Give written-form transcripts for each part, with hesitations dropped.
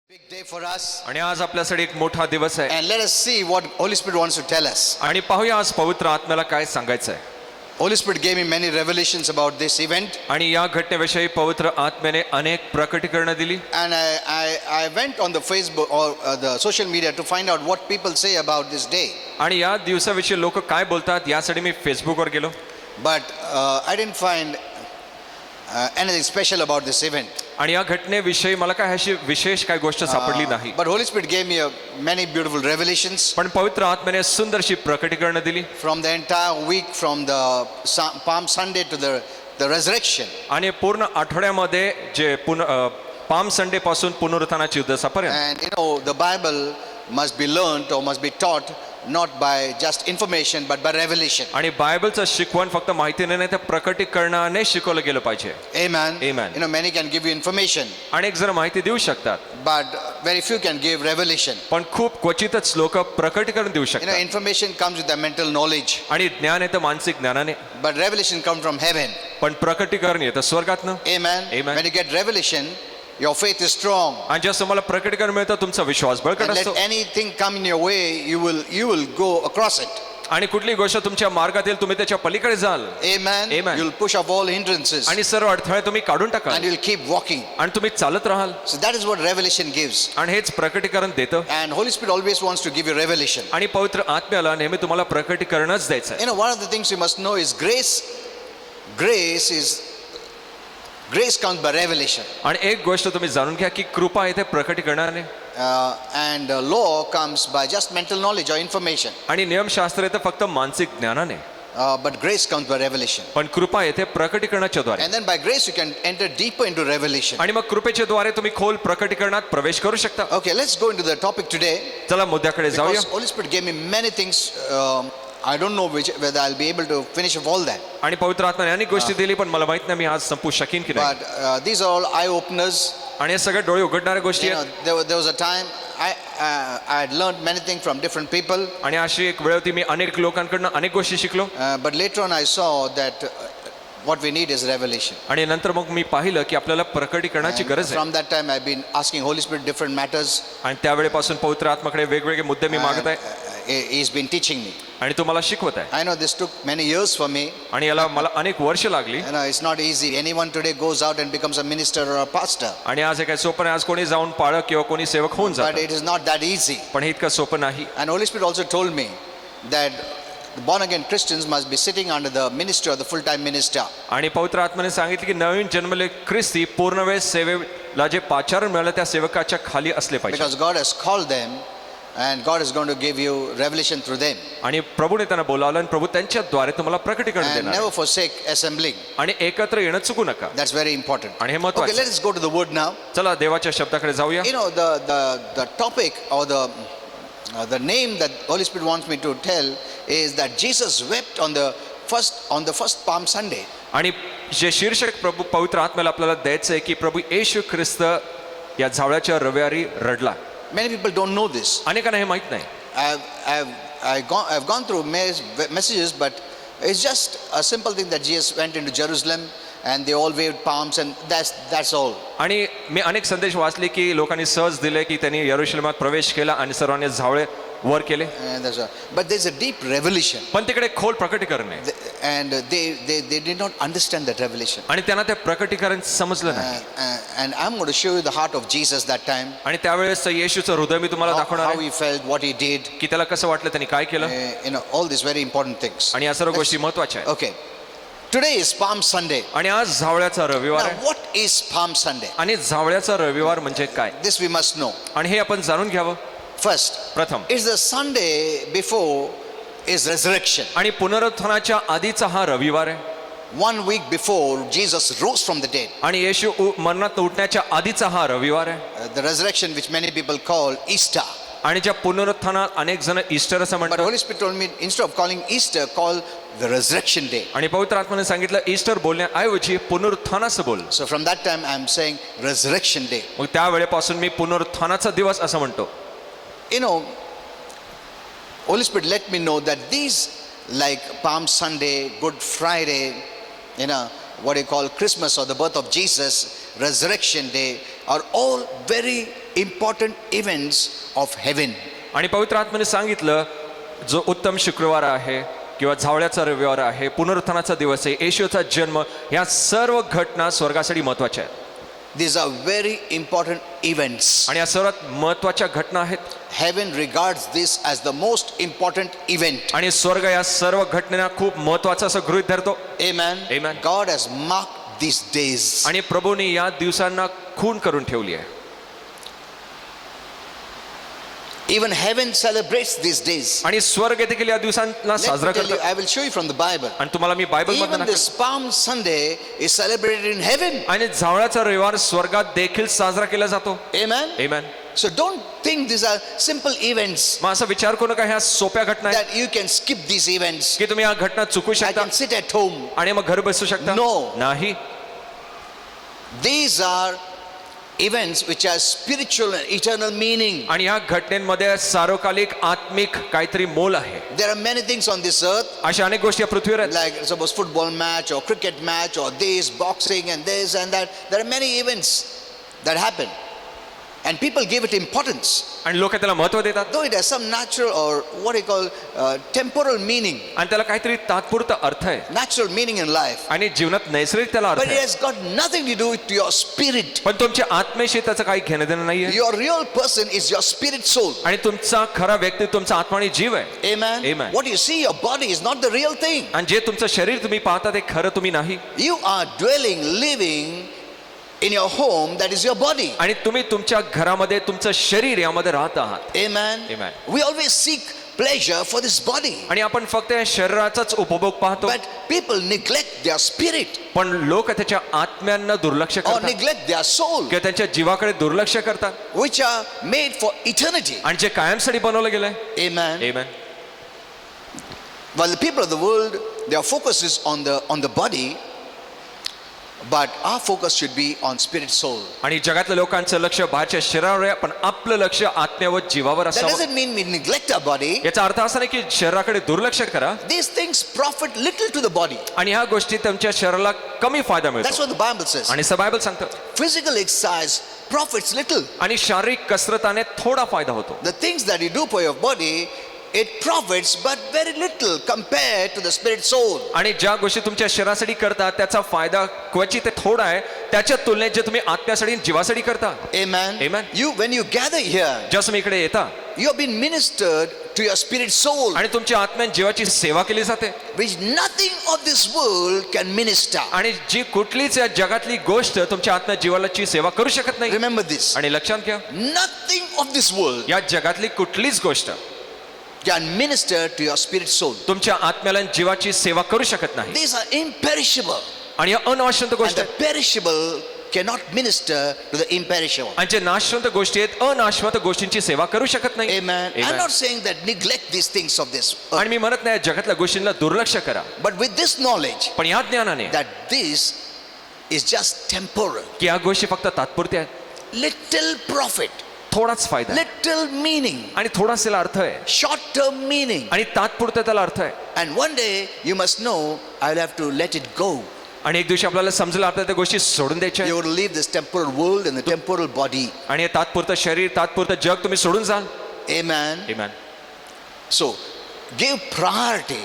Big day for us, आणि आज आपल्यासाठी एक मोठा दिवस आहे and let us see what Holy Spirit wants to tell us. आणि पाहूया आज पवित्र आत्म्याला काय सांगायचं आहे. Holy Spirit gave me many revelations about this event, आणि या घटनेविषयी पवित्र आत्म्याने अनेक प्रकटीकरणं दिली. and I went on the Facebook or the social media to find out what people say about this day. आणि या दिवसाविषयी लोक काय बोलतात यासाठी मी फेसबुकवर गेलो. But I didn't find anything special about this event. आणि या घटनेविषयी मला काय अशी विशेष काय गोष्ट सापडली नाही. But Holy Spirit gave me many beautiful revelations पण पवित्र आत्म्याने सुंदरशी प्रकटीकरणं दिली. from the entire week, from the Palm Sunday to the resurrection. आणि पूर्ण आठवड्यामध्ये जे पाम संडे पासून पुनरुत्थानाची दिवसापर्यंत. And you know, the Bible must be learned or must be taught not by just information but by revelation. आणि बायबलचं शिकवण फक्त माहितीने नाही तर प्रकटीकरणाने शिकवलं गेलं पाहिजे. Amen. Amen. You know, many can give you information, अनेक जण माहिती देऊ शकतात but very few can give revelation. पण खूप क्वचितच लोक प्रकटीकरण देऊ You know, शकतात. information comes with the mental knowledge, आणि ज्ञान येतं मानसिक ज्ञानाने, but revelation comes from heaven. पण प्रकटीकरण येतं स्वर्गातनं. Amen. Amen. When you get revelation, your faith is strong. आणि जेव्हा तुम्हाला प्रकटीकरण मिळतं तुमचा विश्वास बळकट And let असतो. anything come in your way, you will go across it. आणि कुठली गोष्ट तुमच्या मार्गात येईल तुम्ही त्याच्या पलीकडे जाल. Amen. Amen. You'll push off all hindrances आणि सर्व अडथळे तुम्ही काढून and टाकाल you'll keep walking. आणि तुम्ही चालत राहाल. So that is what revelation gives. आणि हेच प्रकटीकरण देतं. And Holy Spirit always wants to give you revelation. आणि पवित्र आत्म्याला नेहमी तुम्हाला प्रकटीकरणच द्यायचं आहे. You know, one of the things you must know is grace comes by revelation. आणि एक गोष्ट तुम्ही जाणून घ्या की कृपा येते प्रकटीकरणाने. And law comes by just mental knowledge or information. आणि नियमशास्त्र येतं फक्त मानसिक ज्ञानाने. But grace comes by revelation. पण कृपा येते प्रकटीकरणाच्या द्वारे. And then by grace you can enter deeper into revelation. आणि मग कृपेच्या द्वारे तुम्ही खोल प्रकटीकरणात प्रवेश करू शकता. Okay, let's go into the topic today. चला मुद्द्याकडे जाऊया. Because Holy Spirit gave me many things. I don't know whether I'll be able to finish of all that. आणि पवित्र आत्म्याने अनेक गोष्टी दिली पण मला माहित नाही मी आज संपू शकीन की नाही. But these are all eye openers. आणि हे सगळे डोळे उघडणाऱ्या गोष्टी You know, आहेत. there was a time I had learned many things from different people. आणि अशी एक वेळ होती मी अनेक लोकांकडनं अनेक गोष्टी शिकलो. But later on I saw that what we need is revelation. आणि नंतर मग मी पाहिलं की आपल्याला प्रकटीकरणाची And गरज आहे. from that time I've been asking Holy Spirit different matters. आणि त्यावेळेपासून पवित्र आत्म्याकडे वेगवेगळे मुद्दे मी मागत आहे. He's been teaching me. आणि तो मला शिकवत आहे. I know this took many years for me. आणि याला मला अनेक वर्ष लागली. You know, it's not easy. Anyone today goes out and becomes a minister or a pastor. आणि आज हे काय सोपं नाही. आज कोणी जाऊन पाळक किंवा कोणी सेवक होऊन But जातं. it is not that easy. पण हे इतकं सोपं नाही. And Holy Spirit also told me that the born again Christians must be sitting under the ministry or the full-time minister. आणि पवित्र आत्म्याने सांगितले की नवीन जन्मले ख्रिस्ती पूर्णवेळ सेवेला जे पाचारण मिळालं त्या सेवकाच्या खाली असले पाहिजे. Because God has called them and God is going to give you revelation through them. आणि प्रभूने त्यांना बोलावलं आणि प्रभू त्यांच्याद्वारे तुम्हाला प्रकटीकरण And देणार never आहे. forsake assembling. आणि एकत्र येणं चुकू नका. That's very important. आणि हे Okay, महत्त्वाचं let आहे. us go to the word now. चला देवाच्या शब्दाकडे जाऊया. You know, the topic or the name that Holy Spirit wants me to tell is that Jesus wept on the first Palm Sunday. आणि जे शीर्षक प्रभू पवित्र आत्म्याला आपल्याला द्यायचं आहे की प्रभू येशू ख्रिस्त या झावळ्याच्या रविवारी रडला. Many people don't know this. अनेकांना हे माहित नाही. I've gone through messages, but it's just a simple thing that Jesus went into Jerusalem and they all waved palms and that's all. आणि मी अनेक संदेश वाचले की लोकांनी सहज दिले की त्यांनी यरुशलेमात प्रवेश केला आणि सर्वांनी झावळे वर केले. And that's all. But there's a deep revelation. पण तिकडे खोल प्रकटीकरण आहे. And they did not understand that revelation. आणि त्यांना ते प्रकटीकरण समजलं नाही. And I'm going to show you the heart of Jesus that time. आणि त्यावेळेस येशूचं हृदय मी तुम्हाला दाखवणार How आहे he felt, what he did. की त्याला कसं वाटलं त्यांनी काय केलं. You know, all these very important things. आणि या सर्व गोष्टी महत्त्वाच्या आहेत. Okay. Today is Palm Sunday. आणि आज झावळ्याचा रविवार Now, आहे. what is Palm Sunday? आणि झावळ्याचा रविवार म्हणजे काय This we must know. आणि हे आपण जाणून घ्यावं. First, प्रथम it's the Sunday before his resurrection. आणि पुनरुत्थानाच्या आधीचा हा रविवार आहे. 1 week before Jesus rose from the dead. आणि येशू मरणात उठण्याच्या आधीचा हा रविवार आहे. The resurrection which many people call Easter. आणि ज्या पुनरुत्थानात अनेक जण ईस्टर असं But म्हणतात. Holy Spirit told me instead of calling Easter, call the resurrection day. आणि पवित्र आत्म्याने सांगितलं ईस्टर बोलण्याऐवजी पुनरुत्थानाचं बोल. So from that time I'm saying resurrection day. मग त्यावेळेपासून मी पुनरुत्थानाचा दिवस असं म्हणतो. You know, Holy Spirit let me know that these like Palm Sunday, Good Friday, you know, what you call Christmas or the birth of Jesus, Resurrection Day are all very important events of heaven. आणि पवित्र आत्म्याने सांगितलं जो उत्तम शुक्रवार आहे किंवा झावळ्याचा रविवार आहे, पुनरुत्थानाचा दिवस आहे, येशूचा जन्म, ह्या सर्व घटना स्वर्गासाठी महत्वाच्या आहेत. These are very important events. आणि या सर्वात महत्वाच्या घटना आहेत. Heaven regards this as the most important event. आणि स्वर्ग या सर्व घटनेला खूप महत्वाचं असं गृहीत धरतो. Amen. Amen. God has marked these days. आणि प्रभूने या दिवसांना खून करून ठेवली आहे. Even heaven celebrates these days. आणि स्वर्ग देखील या दिवसांना Let साजरा me tell you, करतो. I will show you from the Bible. आणि तुम्हाला मी बायबल Even मधून this Palm Sunday is celebrated in heaven. आणि झावळाचा रविवार स्वर्गात देखील साजरा केला जातो. Amen. Amen. So don't think these are simple events मग असा विचार करू नका ह्या सोप्या घटना आहेत that you can skip these events. की तुम्ही या घटना चुकू I शकता can sit at home. आणि मग घर बसू शकता. No. नाही. These are events which have spiritual and eternal meaning. आणि या घटनेमध्ये सार्वकालिक आत्मिक काहीतरी मोल आहे. There are many things on this earth, अशा अनेक गोष्टी या पृथ्वीवर आहेत. like suppose football match or cricket match or this, boxing and this and that. There are many events that happen. And people give it importance. आणि लोक त्याला महत्व देतात. Though it has some natural or what you call temporal meaning, आणि त्याला काहीतरी तात्पुरता अर्थ आहे. natural meaning in life. आणि जीवनात नैसर्गिक त्याला अर्थ But it आहे. has got nothing to do with your spirit. पण तुमच्या आत्मेशी त्याचं काही घेणं देणं नाहीये. Your real person is your spirit soul. आणि तुमचा खरा व्यक्ती तुमचा आत्मा आणि जीव आहे. Amen. Amen. What you see, your body is not the real thing. आणि जे तुमचं शरीर तुम्ही पाहता ते खरं तुम्ही नाही. You are dwelling, living in your home, that is your body. आणि तुम्ही तुमच्या घरामध्ये तुमचं शरीर यामध्ये राहत आहात. Amen. Amen. We always seek pleasure for this body. आणि आपण फक्त या शरीराचाच उपभोग पाहतो. But people neglect their spirit पण लोक त्याच्या आत्म्यांना दुर्लक्ष or करतात neglect their soul, किंवा त्यांच्या जीवाकडे दुर्लक्ष करतात. which are made for eternity. आणि जे कायमसाठी बनवलं गेलंय. Amen. Amen. While the people of the world, their focus is on the body, but our focus should be on spirit soul. आणि जगातल्या लोकांचं लक्ष बाहेरच्या शरीरावर आहे, पण आपलं लक्ष आत्म्या व जीवावर That असावं. doesn't mean we neglect our body. याचा अर्थ असा नाही की शरीराकडे दुर्लक्ष करा These things profit little to the body. आणि ह्या गोष्टी तुमच्या शरीराला कमी फायदा That's मिळतो. what the Bible says. आणि असं बायबल सांगतं. Physical exercise profits little. आणि शारीरिक कसरताने थोडा फायदा होतो. The things that you do for your body, it profits but very little compared to the spirit soul. आणि ज्या गोष्टी तुमच्या शरीरासाठी करता त्याचा फायदा क्वचित थोडा आहे त्याच्या तुलनेत जे तुम्ही आत्म्यासाठी आणि जीवासाठी करता. Amen. Amen. When you gather here, ज्या तुम्ही इकडे येता you have been ministered to your spirit soul, आणि तुमच्या आत्म्या आणि जीवाची सेवा केली जाते. which nothing of this world can minister. आणि जी कुठलीच या जगातली गोष्ट तुमच्या आत्म्या जीवाची सेवा करू शकत नाही. Remember this. आणि लक्षात घ्या Nothing of this world या जगातली कुठलीच गोष्ट can minister to your spirit soul. तुमच्या आत्म्याला आणि जीवाची सेवा करू शकत नाही. These are imperishable, आणि या अनाशवंत and गोष्ट the perishable cannot minister to the imperishable. आणि जे नाशवंत गोष्टी आहेत अनाशवंत गोष्टींची सेवा करू शकत नाही. Amen. I'm Amen. not saying that neglect these things of this earth, आणि मी म्हणत नाही जगातल्या गोष्टींना दुर्लक्ष करा, but with this knowledge पण या ज्ञानाने that this is just temporal, की या गोष्टी फक्त तात्पुरत्या आहेत, little profit, थोडाच फायदा आहे. little meaning, आणि थोडाच त्याला अर्थ आहे short term meaning, आणि तात्पुरता त्याला अर्थ आहे. and one day you must know I'll have to let it go. आणि एक दिवशी आपल्याला समजलं आपल्याला त्या गोष्टी सोडून द्यायच्या You आहेत. will leave this temporal world and the temporal body. आणि हे तात्पुरतं शरीर तात्पुरतं जग तुम्ही सोडून जाल. Amen. Amen. So give priority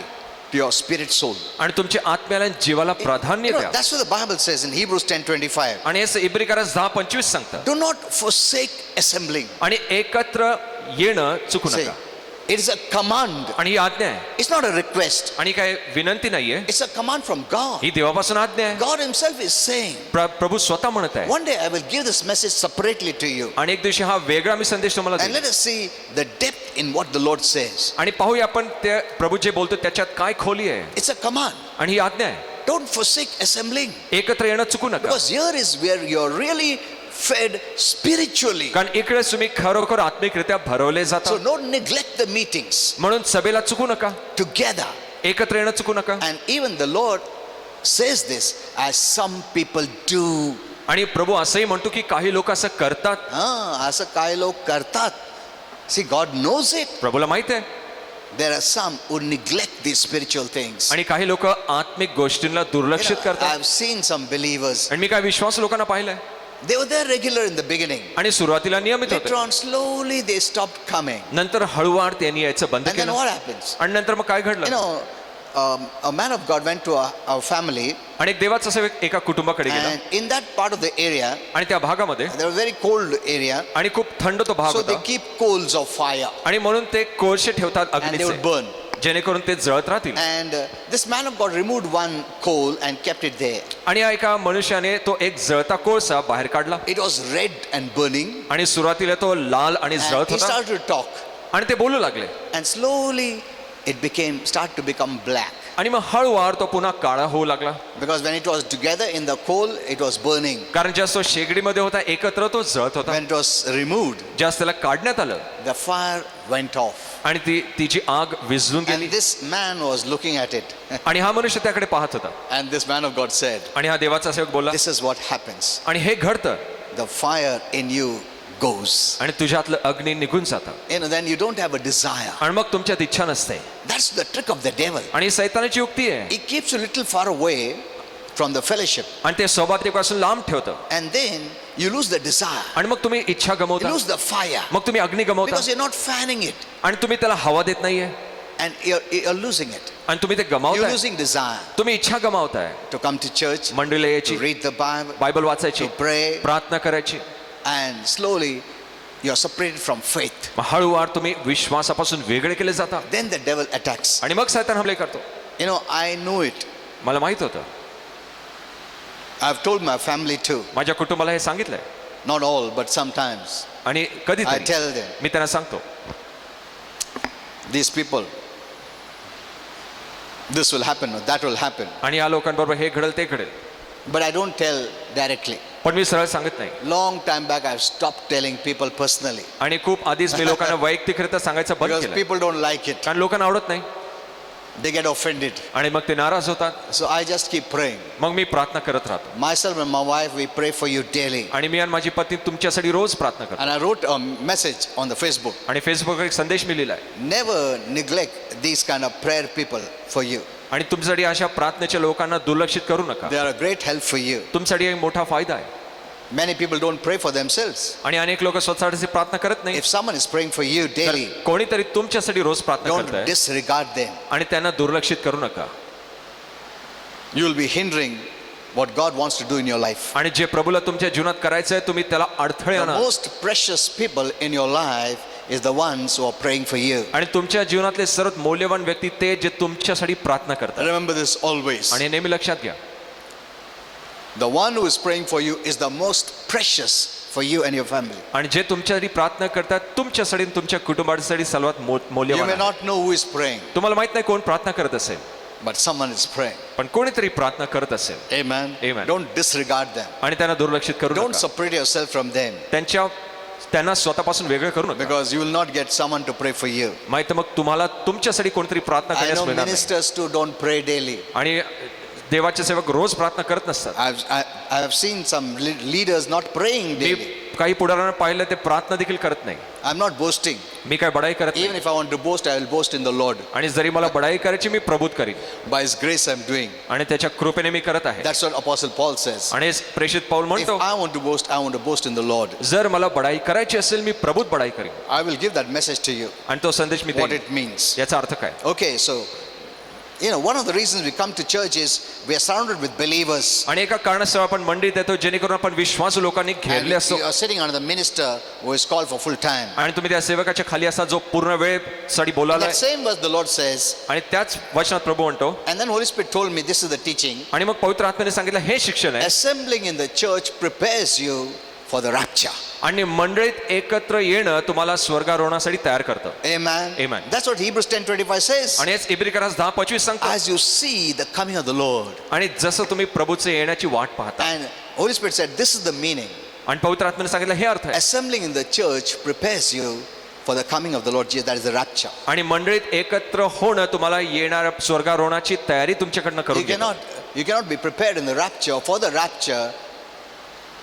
to your spirit soul. आणि तुमच्या आत्म्याला आणि जीवाला प्राधान्य द्या. That's what the Bible says in Hebrews 10:25. आणि हे इब्रिकारास 10:25 सांगतं. Do not forsake assembling. आणि एकत्र येणं चुकू Say, नका. it is a command. आणि ही आज्ञा आहे It's not a request. आणि काय विनंती नाहीये, It's a command from God. ही देवापासून आज्ञा आहे. God himself is saying, प्रभू स्वतः म्हणत आहे. one day I will give this message separately to you. आणि एक दिवशी हा वेगळा मी संदेश तुम्हाला And देईन. let us see the depth in what the Lord says. आणि पाहूया आपण ते प्रभू जे बोलतो त्याच्यात काय खोली आहे. It's a command. आणि ही आज्ञा आहे. Don't forsake assembling. एकत्र येणं चुकू नका. Because here is where you're really fed spiritually. कारण इकडे तुम्ही खरोखर आत्मिकरित्या भरवले So जाता. don't neglect the meetings म्हणून सभेला चुकू नका, together. एकत्र येणं चुकू नका. And even the Lord says this as some people do. आणि प्रभू असंही म्हणतो की काही लोक असं करतात. असं काय लोक करतात. See, God knows it. प्रभूला माहित आहे. There are some who neglect these spiritual things. आणि काही लोक आत्मिक गोष्टींना दुर्लक्षित करतात. I've seen some believers. आणि मी काय विश्वास लोकांना पाहिलंय. They were there regular in the beginning. आणि सुरुवातीला नियमित Later होते. on, slowly they stopped coming. नंतर हळूवार त्यांनी यायचं बंद And then केलं. what happens? आणि नंतर मग काय You घडलं? know, a man of God went to our family, आणि एक देवाचा सेवक एका कुटुंबाकडे गेला and in that part of the area, आणि त्या भागामध्ये they were very cold area, आणि खूप थंड तो भाग so they होता keep coals of fire आणि म्हणून ते कोळसे ठेवतात and they would अग्नीचे burn. जेणेकरून ते जळत राहतील. And this man of God removed one coal and kept it there. आणि या एका मनुष्याने तो एक जळता कोळसा बाहेर काढला It was red and burning, आणि सुरुवातीला तो लाल आणि and जळत he होता started to talk, आणि ते बोलू लागले and slowly it started to become black. आणि मग हळूवार तो पुन्हा काळा होऊ लागला. Because when it was together in the coal, it was burning. कारण ज्यास्त तो शेगडीमध्ये होता एकत्र तो जळत होता. When it was removed, ज्यास्त त्याला काढण्यात आलं the fire went off. आणि तिची आग विझून गेली. And this man was looking at it. आणि हा मनुष्य त्याकडे पाहत होता. And this man of God said, आणि हा देवाचा सेवक बोलला this is what happens. आणि हे घडतं The fire in you goes. आणि तुझ्यातलं अग्नी निघून जातं You know, then you don't have a desire. आणि मग तुमच्यात इच्छा नसते. That's the trick of the devil. आणि सैतानाची युक्ती आहे He keeps you a little far away from the fellowship. आणि ते सौभाग्यापासून लांब ठेवतं And then you lose the desire. आणि मग तुम्ही इच्छा You गमवता lose the fire. मग तुम्ही अग्नी गमवता Because you're not fanning it. आणि तुम्ही त्याला हवा देत नाहीये And you're losing it. आणि तुम्ही ते You're गमावताय losing desire तुम्ही इच्छा गमावताय to come to church, मंडळीला यायची to read the Bible, Bible वाचायची to pray, प्रार्थना करायची and slowly you're separated from faith. मग हळूवार तुम्ही विश्वासापासून वेगळे केले जाता Then the devil attacks. आणि मग सैतान हमले करतो. You know, I know it. मला माहित होतं. I've told my family too. माझ्या कुटुंबाला हे सांगितलंय Not all, but sometimes. आणि कधी I tell them, मी त्यांना सांगतो these people, this will happen or that will happen. आणि या लोकांबरोबर हे घडेल ते घडेल But I don't tell directly. पण मी सरळ सांगत नाही. Long time back, I've stopped telling people personally. आणि खूप आधीच मी लोकांना वैयक्तिकरित्या सांगायचं बंद Because केलं people don't like it. कारण लोकांना आवडत नाही They get offended. आणि मग ते नाराज होतात. So I just keep praying. मग मी प्रार्थना करत राहतो Myself and my wife, we pray for you daily. आणि मी आणि माझी पत्नी तुमच्यासाठी रोज प्रार्थना करतो. And I wrote a message on the Facebook. आणि फेसबुकवर एक संदेश मी लिहिलाय Never neglect these kind of prayer people for you. आणि तुमच्यासाठी अशा प्रार्थनेच्या लोकांना दुर्लक्षित करू नका. They are a great help for you. तुमच्यासाठी एक मोठा फायदा आहे. Many people don't pray for themselves. आणि अनेक लोक स्वतःसाठी प्रार्थना करत नाही. If someone is praying for you daily, कोणीतरी तुमच्यासाठी रोज प्रार्थना don't करत आहे disregard them. आणि त्यांना दुर्लक्षित करू नका. You will be hindering what God wants to do in your life. आणि जे प्रभूला तुमच्या जीवनात करायचं आहे तुम्ही त्याला अडथळे The आणा. most precious people in your life is the ones who are praying for you. आणि तुमच्या जीवनातले सर्वात मौल्यवान व्यक्ती ते जे तुमच्यासाठी प्रार्थना करतात. Remember this always. आणि नेहमी लक्षात घ्या The one who is praying for you is the most precious for you and your family. आणि जे तुमच्यासाठी प्रार्थना करतात तुमच्यासाठी आणि तुमच्या कुटुंबासाठी सर्वात You मौल्यवान may आहे. not know who is praying, तुम्हाला माहित नाही कोण प्रार्थना करत असेल but someone is praying. पण कोणीतरी प्रार्थना करत असेल Amen. Amen. Don't disregard them. आणि त्यांना दुर्लक्षित करू Don't नका. separate yourself from them, त्यांना स्वतःपासून वेगळं करू नका. because you will not get someone to pray for you. माहित मग तुम्हाला तुमच्यासाठी कोणतरी प्रार्थना I करण्यास know मिळणार नाही. ministers too don't pray daily. आणि देवाचे सेवक रोज प्रार्थना करत नसतात. I have seen some leaders not praying me daily. काही पुढाऱ्यांना पाहिलं ते प्रार्थना देखील करत नाही. I'm not boasting. मी काय बडाई करत Even नाही. if I want to boast, I will boast in the Lord. आणि जरी मला बडाई करायची मी प्रभूत करीन By His grace I'm doing. आणि त्याच्या कृपेने मी करत आहे. That's what Apostle Paul says. आणि प्रेषित पाऊल If म्हणतो I want to boast, I want to boast in the Lord. जर मला बडाई करायची असेल मी प्रभूत बडाई करीन. I will give that message to you, आणि तो संदेश मी what देईन. it means. याचा अर्थ काय? Okay, so, you know, one of the reasons we come to church is we are surrounded with believers. आणि एका कारणास्तव आपण मंडळीत येतो जेणेकरून आपण विश्वासू लोकांनी And घेरले असतो. you are sitting under the minister who is called for full time. आणि तुम्ही त्या सेवकाच्या खाली असता जो पूर्ण वेळ साठी In बोलायला that same verse, the Lord says, आणि त्याच वचनात प्रभू म्हणतो and then Holy Spirit told me this is the teaching. आणि मग पवित्र आत्म्याने सांगितलं हे शिक्षण आहे. Assembling in the church prepares you for the rapture. आणि मंडळीत एकत्र येणं तुम्हाला स्वर्गारोहणासाठी तयार करतं. Amen. Amen. That's what Hebrews 10:25 says. आणि हेच इब्रिकरास 10:25 सांगतो. As you see the coming of the Lord. आणि जसं तुम्ही प्रभूचे येण्याची वाट पाहता And Holy Spirit said, this is the meaning. आणि पवित्र आत्म्याने सांगितलं हे अर्थ आहे. Assembling in the church prepares you for the coming of the Lord Jesus. That is the rapture. आणि मंडळीत एकत्र होणं तुम्हाला येणाऱ्या स्वर्गारोहणाची तयारी तुमच्याकडनं करून You घेतं. cannot be prepared in the rapture for the rapture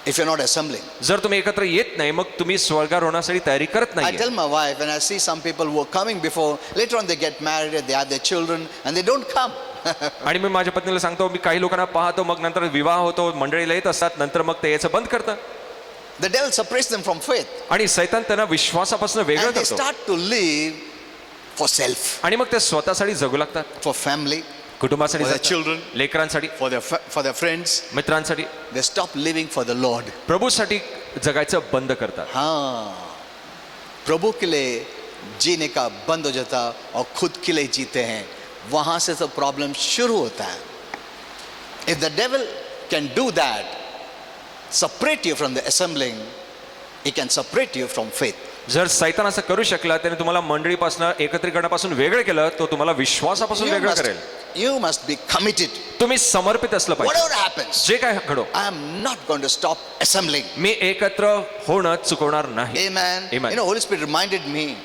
if you're not assembling. जर तुम्ही एकत्र येत नाही मग तुम्ही स्वर्गारोहणासाठी तयारी करत I नाही. tell my wife, and I see some people who are coming before, later on they get married, they have their children, and they don't come. आणि मी माझ्या पत्नीला सांगतो मी काही लोकांना पाहतो मग नंतर विवाह होतो मंडळीला येत असतात नंतर मग ते यायचं बंद करतात. The devil separates them from faith. आणि सैतान त्यांना विश्वासापासून वेगळं And they करतो start to live for self, आणि मग ते स्वतःसाठी जगू लागतात, for family, कुटुंबासाठी For their जगतात, children. लेकरांसाठी, for their friends. मित्रांसाठी. They stop living for the Lord. प्रभूसाठी जगायचं बंद करतात. हाँ, प्रभु के लिए जीने का बंद हो जाता और खुद के लिए जीते हैं. वहां से तो प्रॉब्लम शुरू होता है. If the devil can do that, separate you from the assembling, he can separate you from faith. जर सैतान असं करू शकला त्याने तुम्हाला मंडळीपासून एकत्रीकरणापासून वेगळं केलं, तो तुम्हाला विश्वासापासून वेगळं करेल. You must be committed. तुम्ही समर्पित असलं पाहिजे. Whatever happens, जे काय घडो, I am not going to stop assembling. मी एकत्र होणं चुकवणार नाही. Amen. Amen. You know, Holy Spirit reminded me,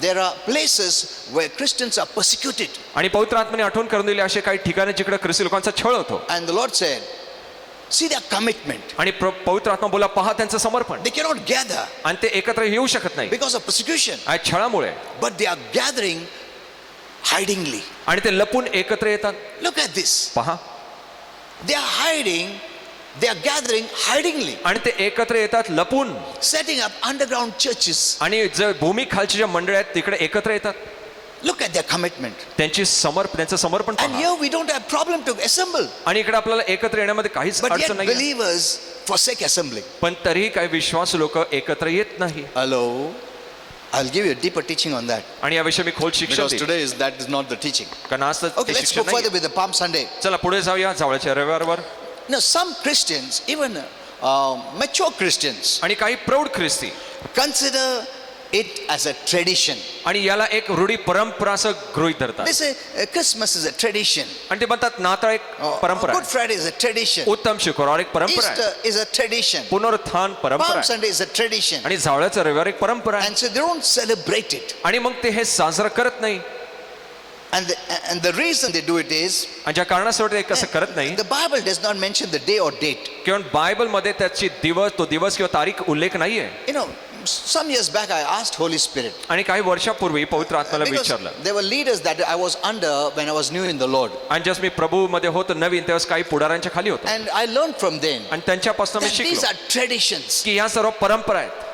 there are places where Christians are persecuted. आणि पवित्र आत्म्याने आठवण करून दिली असे काही ठिकाणी जिकडे ख्रिस्ती लोकांचा छळ होतो. And the Lord said, see their commitment. आणि पवित्र आत्मा बोला, पहा त्यांचं समर्पण. They cannot gather आणि ते एकत्र येऊ शकत नाही because of persecution, आणि छळामुळे, but they are gathering hidingly. आणि ते लपून एकत्र येतात. Look at this. पहा, They are hiding, they are gathering hidingly, आणि ते एकत्र येतात लपून, setting up underground churches. आणि जे भूमी खालच्या ज्या मंडळी आहेत तिकडे एकत्र येतात. Look at their commitment. त्यांचं समर्पण And पहा. here we don't have problem to assemble, आणि इकडे आपल्याला एकत्र येण्यामध्ये काहीच but yet अडचण नाही, believers forsake assembling. पण तरीही काही विश्वास लोक एकत्र येत नाही. Hello, I'll give you a deeper teaching on that, आणि याविषयी मी खोल शिक्षण because देईन. today that is not the teaching. कारण आज तर Okay, ते let's शिक्षण go further नाहीये. with the Palm Sunday. चला पुढे जाऊया जावळच्या रविवारवर. Now, some Christians, even mature Christians, आणि काही प्रौढ ख्रिस्ती consider it as a tradition. आणि याला एक रूढी परंपरा असं गृहीत धरतात. They say Christmas is a tradition. आणि ते म्हणतात नाताळ एक परंपरा Good आहे, Friday is a tradition. उत्तम शुक्रवार एक परंपरा आहे, Easter is a tradition. पुनरुत्थान परंपरा Palm आहे, Sunday is a tradition. आणि जावळ्याचा रविवार एक परंपरा आहे. And so they don't celebrate it. आणि मग ते हे साजरं करत नाही. And the reason they do it is, आणि ज्या कारणासाठी ते कसं करत नाही, the Bible does not mention the day or date. किंवा बायबलमध्ये त्याची तो दिवस किंवा तारीख उल्लेख नाहीये. You know, some years back I asked Holy Spirit, आणि काही वर्षापूर्वी पवित्र आत्म्याला because विचारलं. there were leaders that I was under when I was new in the Lord. आणि जस मी प्रभू मध्ये होतो नवीन, तेव्हा काही पुढाऱ्यांच्या खाली होतो, And I learned from them आणि त्यांच्यापासून मी that these शिकलो are traditions. की या सर्व परंपरा आहेत.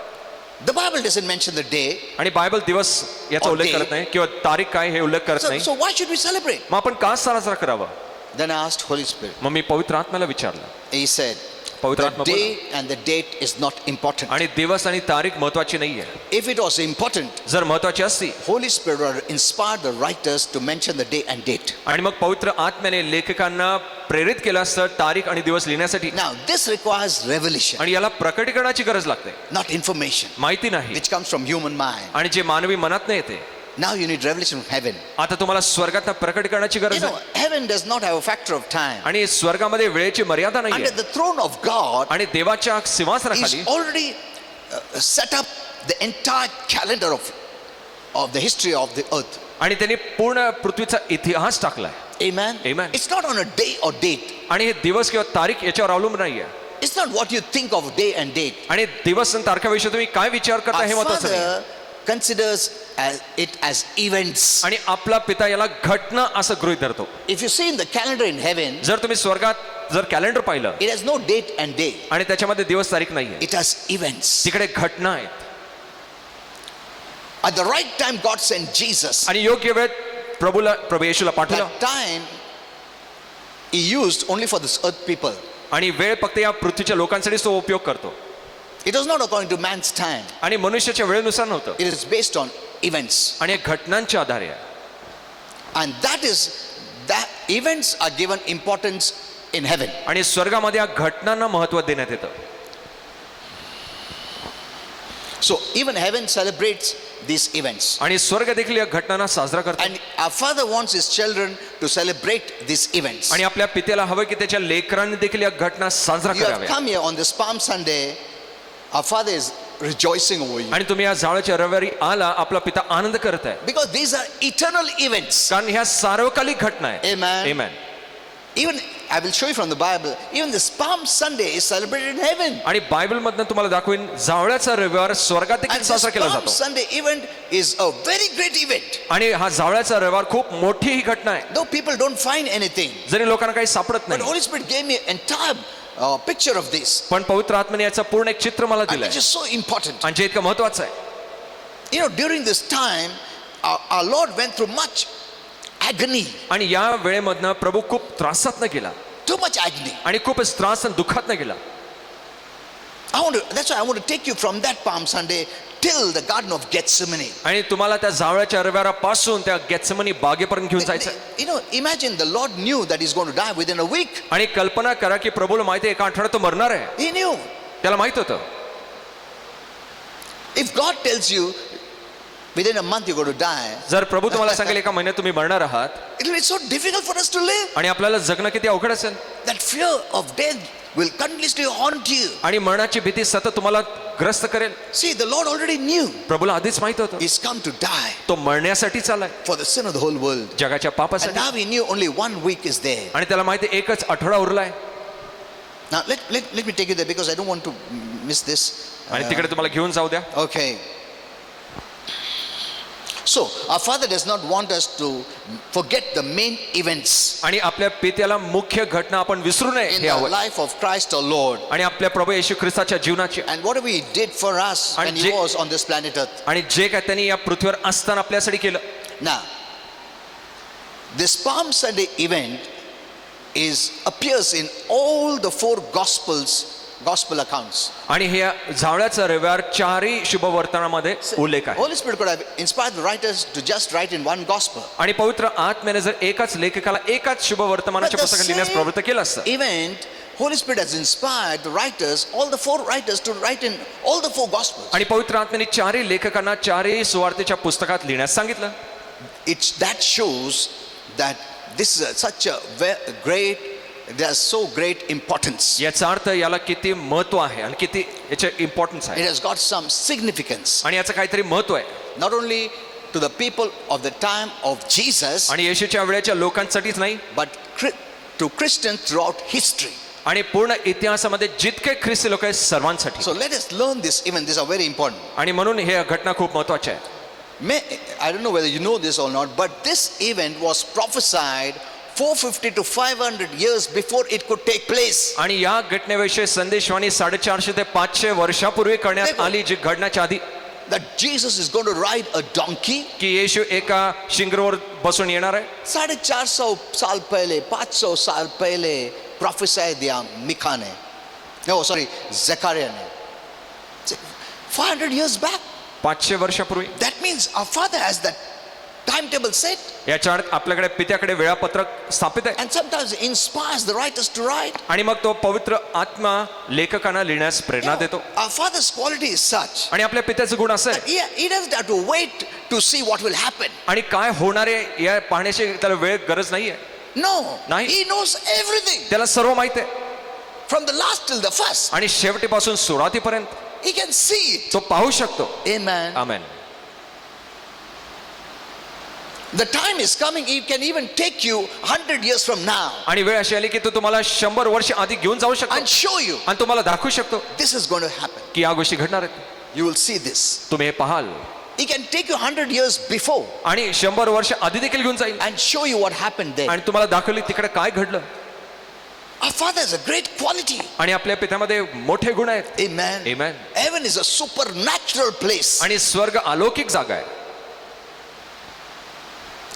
The Bible doesn't mention the day. आणि बायबल दिवस याचा Or उल्लेख day. करत नाही किंवा तारीख काय हे उल्लेख करत So, नाही. so why should we celebrate? मग आपण का साजरा करावा? Then I asked Holy Spirit. मग मी पवित्र आत्म्याला विचारलं. He said, पवित्र the आत्मा बोलला, day and the date is not important. आणि दिवस आणि तारीख महत्वाची नाहीये. If it was important, जर महत्वाची असती, Holy Spirit would have inspired the writers to mention the day and date. आणि मग पवित्र आत्म्याने लेखकांना प्रेरित केलं असतं तारीख आणि दिवस लिहिण्यासाठी. Now, this requires revelation, आणि याला प्रकटीकरणाची गरज लागते, not information, माहिती नाही, which comes from human mind. आणि जे मानवी मनात नाही येते. Now you need revelation from heaven. आता तुम्हाला स्वर्गात प्रकटीकरणाची You गरज know, आहे. heaven does not have a factor of time. आणि स्वर्गामध्ये वेळेची मर्यादा Under नाहीये. the throne of God, आणि देवाच्या सिंहासनाखाली He's already set up the entire calendar of the history of the earth. आणि त्यांनी पूर्ण पृथ्वीचा इतिहास टाकलाय. Amen. Amen. It's not on a day or date. आणि हे दिवस किंवा तारीख याच्यावर अवलंबून नाहीये. It's not what you think of day and date. आणि दिवस आणि तारखेविषयी तुम्ही काय विचार करता Our हे महत्वाचं नाही. Father considers it as events. आणि आपला पिता याला घटना असं गृहीत धरतो. If you see in the calendar in heaven, जर तुम्ही स्वर्गात जर कॅलेंडर पाहिलं it has no date and day. आणि त्याच्यामध्ये दिवस तारीख नाहीये, It has events. तिकडे घटना आहेत. At the right time, God sent Jesus. आणि योग्य वेळेत प्रभू येशूला पाठवलं. That time He used only for this earth people. आणि वेळ फक्त या पृथ्वीच्या लोकांसाठीच तो उपयोग करतो. It was not according to man's time. आणि मनुष्याच्या वेळेनुसार नव्हतं, It is based on events. आणि हे घटनांच्या आधारे आहे. And that events are given importance in heaven. आणि स्वर्गामध्ये या घटनांना महत्त्व देण्यात येतं. So even heaven celebrates these events. आणि स्वर्ग देखील या घटनांना साजरा करतो. And our Father wants His children to celebrate these events. आणि आपल्या पित्याला हवं की त्याच्या लेकरांनी देखील या घटना साजरा You have कराव्या. come here on this Palm Sunday. Our Father is rejoicing over you. आणि तुम्ही या जावळच्या रविवारी आला, आपला पिता आनंद करत आहे, Because these are eternal events. कारण ह्या सार्वकालिक घटना आहेत. Amen. Amen. Even I will show you from the Bible, even this Palm Sunday is celebrated in heaven. आणि बायबलमधनं तुम्हाला दाखवीन जावळ्याचा रविवार स्वर्गात देखील And this साजरा केला Palm जातो. Sunday event is a very great event. आणि हा जावळ्याचा रविवार खूप मोठी ही घटना आहे. Though people don't find anything, जरी लोकांना काही सापडत but नाही, Holy Spirit gave me an entire picture of this, पण पवित्र आत्म्याने याचं पूर्ण एक चित्र मला and दिलंय, which is so important. आणि जे इतकं महत्वाचं आहे. You know, during this time, our Lord went through much agony, आणि या वेळेमधनं प्रभू खूप त्रासातनं गेला, too much agony. आणि खूपच त्रास आणि दुःखातनं गेला. That's why I want to take you from that Palm Sunday till the Garden of Gethsemane. आणि तुम्हाला त्या जावळ्याच्या रविवारापासून त्या गेत्सेमनी बागेपर्यंत घेऊन जायचं. You know, imagine the Lord knew that He's going to die within a week. आणि कल्पना करा की प्रभूला माहिती आहे एका आठवड्यात तो मरणार आहे. He knew. त्याला माहित होतं. If God tells you within a month you're going to die, जर प्रभू तुम्हाला सांगेल एका महिन्यात तुम्ही मरणार आहात, it will be so difficult for us to live. आणि आपल्याला जगणं किती अवघड असेल. That fear of death will continuously haunt you. आणि मरणाची भीती सतत तुम्हाला ग्रस्त करेल. See, the Lord already knew प्रभूला आधीच माहित होतं He's come to die तो मरण्यासाठी चाललाय, for the sin of the whole world. जगाच्या And पापासाठी. now He knew only 1 week is there. आणि त्याला माहिती आहे एकच आठवडा उरलाय. Now let me take you there because I don't want to miss this. आणि तिकडे तुम्हाला घेऊन जाऊ द्या. Okay. So our Father does not want us to forget the main events आणि आपल्या पित्याला मुख्य घटना आपण विसरू नये in हे the हवं. life of Christ our Lord, आणि आपल्या प्रभू येशू ख्रिस्ताच्या जीवनाची, and whatever He did for us when And He was on this planet Earth. आणि जे काय त्यांनी या पृथ्वीवर असताना आपल्यासाठी केलं. Now, this Palm Sunday event appears in all the 4 gospel accounts. आणि हे जावळ्याचा रविवार चारही शुभवर्तनामध्ये उल्लेख आहे. Holy Spirit could have inspired the writers to just write in one gospel. आणि पवित्र आत्म्याने जर एकाच लेखकाला एकाच शुभवर्तमानाचे But the पुस्तक लिहिण्यास same प्रवृत्त केलं असतं. event, Holy Spirit has inspired the writers, all the 4 writers, to write in all the 4 gospels. आणि पवित्र आत्म्याने चारही लेखकांना चारही सुवार्तेच्या पुस्तकात लिहिण्यास सांगितलं. That shows that this is such a great, there's so great importance. याचा अर्थ याला किती महत्व आहे आणि किती याचे इम्पॉर्टन्स It आहे, has got some significance, आणि याचं काहीतरी महत्व आहे. not only to the people of the time of Jesus, आणि येशूच्या वेळेच्या लोकांसाठीच नाही, but to Christians throughout history. आणि पूर्ण इतिहासामध्ये जितके ख्रिस्ती लोक आहेत सर्वांसाठी. So let us learn this event. These are very important. आणि म्हणून हे घटना खूप महत्वाची आहे. I don't know whether you know this or not, but this event was prophesied 450 to 500 years before it could take place. आणि या घटनेविषयी संदेशवाणी 450 ते 500 वर्षापूर्वी करण्यात आली, जी घडण्याच्या आधी, That Jesus is going to ride a donkey. की येशू एका शिंगरावर बसून येणार आहे. 450 साल पहले, 500 साल पहले prophesy दिया मिका ने, no sorry, Zechariah ने. 500 years back. 500 वर्षापूर्वी. That means our Father has that timetable set, याच्या अर्थ आपल्याकडे पित्याकडे वेळापत्रक स्थापित आहे. and sometimes it inspires the writers to write. आणि मग तो पवित्र आत्मा लेखकांना लिहिण्यास प्रेरणा देतो. Our Father's quality is such आणि आपल्या पित्याचं गुण असं आहे, he doesn't have to wait to see what will happen. आणि काय होणार आहे या पाहण्याची त्याला वेळ गरज नाहीये. No, Nahi. He knows everything त्याला सर्व माहित आहे, from the last till the first. आणि शेवटीपासून सुरुवातीपर्यंत He can see it. तो पाहू शकतो. Amen. Amen. The time is coming, He can even take you 100 years from now आणि वेळ अशी आली की तो तुम्हाला 100 वर्ष आधी घेऊन जाऊ शकतो and show you आणि तुम्हाला दाखवू शकतो this is going to happen. की या गोष्टी घडणार आहेत. You will see this. तुम्ही हे पाहाल. He can take you 100 years before आणि 100 वर्ष आधी देखील घेऊन जाईल and show you what happened then. आणि तुम्हाला दाखवली तिकडे काय घडलं. Our Father has a great quality. आणि आपल्या पित्यामध्ये मोठे गुण आहेत. Amen. Amen. Heaven is a supernatural place. आणि स्वर्ग अलौकिक जागा आहे.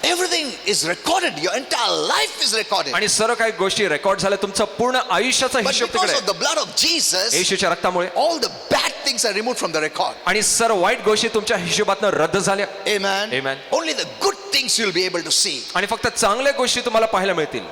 Everything is recorded. Your entire life is recorded. आणि सर्व काही गोष्टी रेकॉर्ड झाल्या. तुमचं पूर्ण आयुष्याचा But हिशोब because तिकडे of the blood of Jesus, येशूच्या रक्तामुळे all the bad things are removed from the record. आणि सर्व वाईट गोष्टी तुमच्या हिशोबातनं रद्द झाल्या. Amen. Amen. Only the good things you'll be able to see. आणि फक्त चांगल्या गोष्टी तुम्हाला पाहायला मिळतील.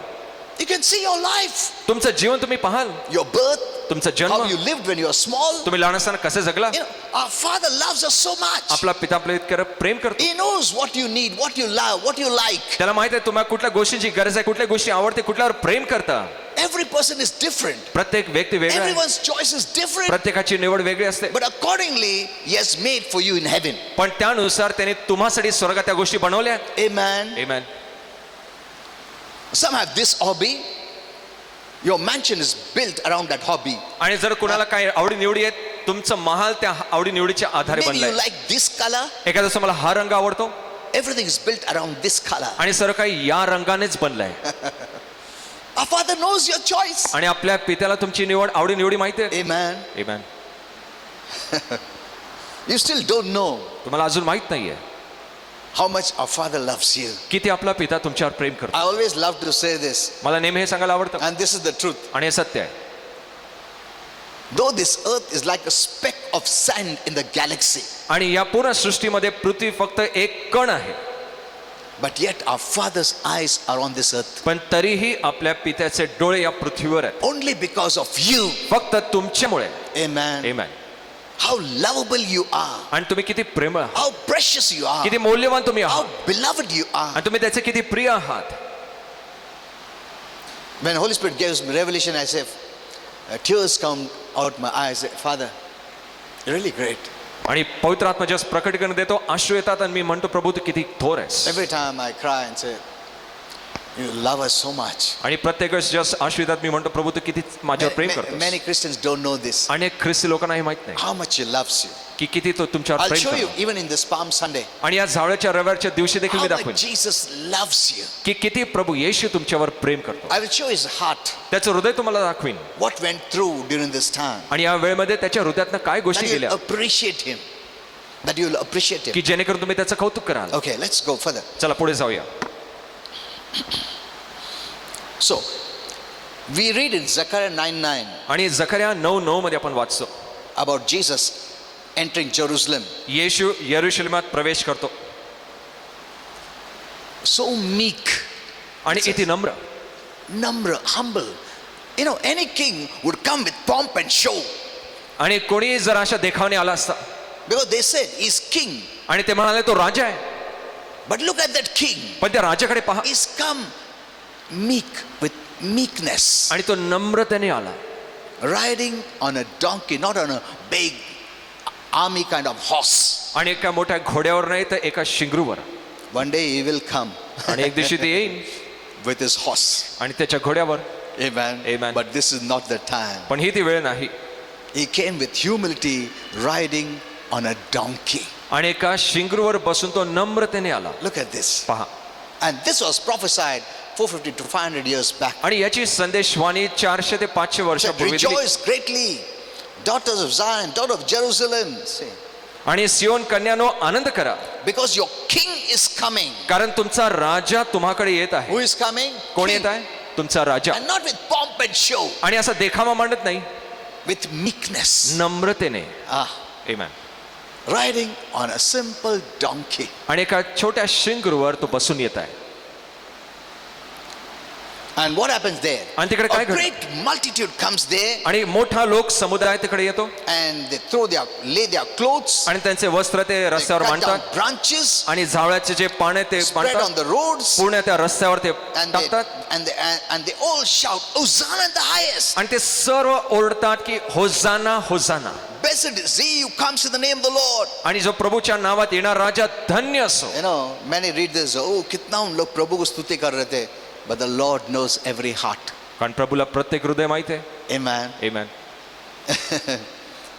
You can see your life, तुमचं जीवन तुम्ही पाहाल, your birth, तुमचा how जन्म, you lived when you were small. तुम्ही लहान असताना कसे जगला. You know, our Father loves us so much. आपला पिता आपल्या इतकं प्रेम करतो. He knows what you need, what you love, what you like. त्याला माहित आहे तुम्हाला कुठल्या गोष्टींची गरज आहे, कुठल्या गोष्टी आवडते, कुठल्यावर प्रेम करता. Every person is different. प्रत्येक व्यक्ती वेगळा आहे, Everyone's choice is different. प्रत्येकाची निवड वेगळी असते. But accordingly, He has made for you in heaven. पण त्यानुसार त्याने तुम्हासाठी स्वर्गात त्या गोष्टी बनवल्या. Amen. Amen. Some have this hobby. Your mansion is built around that hobby. आणि जर कुणाला काय आवडी निवडी आहेत, तुमचं महाल त्या आवडी निवडीच्या आधारे Maybe you बनलंय. like this color. एखाद्या तुम्हाला हा रंग आवडतो Everything is built around this color. आणि सर्व काही या रंगानेच बनलंय. Our Father knows your choice. आणि आपल्या पित्याला तुमची निवड आवडी निवडी माहिती आहे. Amen. Amen. You still don't know तुम्हाला अजून माहित नाहीये how much our Father loves you. किती आपला पिता तुमच्यावर प्रेम करतो. I always love to say this, मला नेहमी हे सांगायला आवडतं and this is the truth. आणि हे सत्य आहे. Though this earth is like a speck of sand in the galaxy, आणि या पूर्ण सृष्टीमध्ये पृथ्वी फक्त एक कण आहे, but yet our Father's eyes are on this earth. पण तरीही आपल्या पित्याचे डोळे या पृथ्वीवर आहेत, Only because of you. फक्त तुमच्यामुळे. Amen. Amen. How lovable you are. आणि तुम्ही किती प्रेमळ आहात, How precious you are. किती मौल्यवान तुम्ही How आहात, beloved you are. आणि तुम्ही त्याचे किती प्रिय आहात. When Holy Spirit gives me revelation, I say, tears come out my eyes. I say, Father, you're really great. आणि पवित्र आत्मा जेव्हा प्रकटीकरण देतो, अश्रू येतात आणि मी म्हणतो प्रभू तू किती थोर आहेस. Every time I cry and say, you love us so much. आणि प्रत्येक वेळेस जेव्हा अश्रू येतात मी म्हणतो प्रभू तू किती माझ्यावर प्रेम करतो. Many Christians don't know this. अनेक ख्रिस्ती लोकांना हे माहित नाही How much He loves you. की किती तो तुमच्यावर I'll प्रेम show you करतो. even in this Palm Sunday. आणि या झावळ्याच्या रविवारच्या दिवशी देखील मी How दाखवेन much Jesus loves you. की किती प्रभू येशू तुमच्यावर प्रेम करतो. I will show His heart. त्याचं हृदय तुम्हाला दाखवीन What went through during this time. आणि या वेळेमध्ये त्याच्या हृदयातनं काय That गोष्टी you'll गेल्या appreciate Him. That you'll appreciate Him. की जेणेकरून तुम्ही त्याचं कौतुक कराल. Okay, let's go further. चला पुढे जाऊया. So, we read in Zechariah 9:9 आणि जकर्या 9:9 मध्ये आपण वाचतो about Jesus entering Jerusalem. येशू यरुशलेमात प्रवेश करतो So meek, आणि किती नम्र. number, humble. You know, any king would come with pomp and show. आणि कोणी जर अशा देखावने आला असता, Because they said he's king. आणि ते म्हणाले तो राजा आहे, But look at that king. पण त्या राजाकडे पहा, He's come meek with meekness. आणि तो नम्रतेने आला, Riding on a donkey, not on a big army kind of horse. आणि एका मोठ्या घोड्यावर नाही तर एका शिंगरूवर. One day he will come आणि एक दिवशी ते येईल with his horse. आणि त्याच्या घोड्यावर. Amen. Amen. But this is not the time. पण ही ती वेळ नाही. He came with humility, riding on a donkey. आणि एका शिंगरूवर बसून तो नम्रतेने आला. Look at this. पहा, And this was prophesied 450 to 500 years back. आणि याची संदेशवाणी 400 ते 500 Said, वर्षापूर्वी दिली. rejoice greatly, daughters of Zion, daughter of Jerusalem. Say, आणि सियोन कन्यानो आनंद करा, because your king is coming. कारण तुमचा राजा तुम्हाकडे येत आहे. Who is coming? कोण King. येत आहे? तुमचा राजा. And not with pomp and show, आणि असा देखावा मांडत नाही, with meekness. नम्रतेने. Ah, Amen. riding on a simple donkey. आणि एका छोट्या शिंगरूवर तो बसून येत आहे. And what happens there? आणि तिकडे काय A घडतं? great multitude comes there, आणि मोठा लोक समुदाय तिकडे येतो and they lay their clothes, आणि त्यांचे वस्त्र ते they रस्त्यावर cut down मांडतात branches, आणि झावळाचे जे पाने ते spread on मांडतात the roads, पूर्ण त्या रस्त्यावर ते and they, टाकतात and they all shout, Hosanna in the highest. आणि ते सर्व ओरडतात की होजाना होजाना. Blessed is he who comes in the name of the Lord. आणि जो प्रभूच्या नावात येणार राजा धन्य असो. You know, many read this, oh, कितना उन लोग प्रभु को स्तुति कर रहे थे. But the Lord knows every heart. कारण प्रभूला प्रत्येक हृदय माहित आहे. Amen. Amen.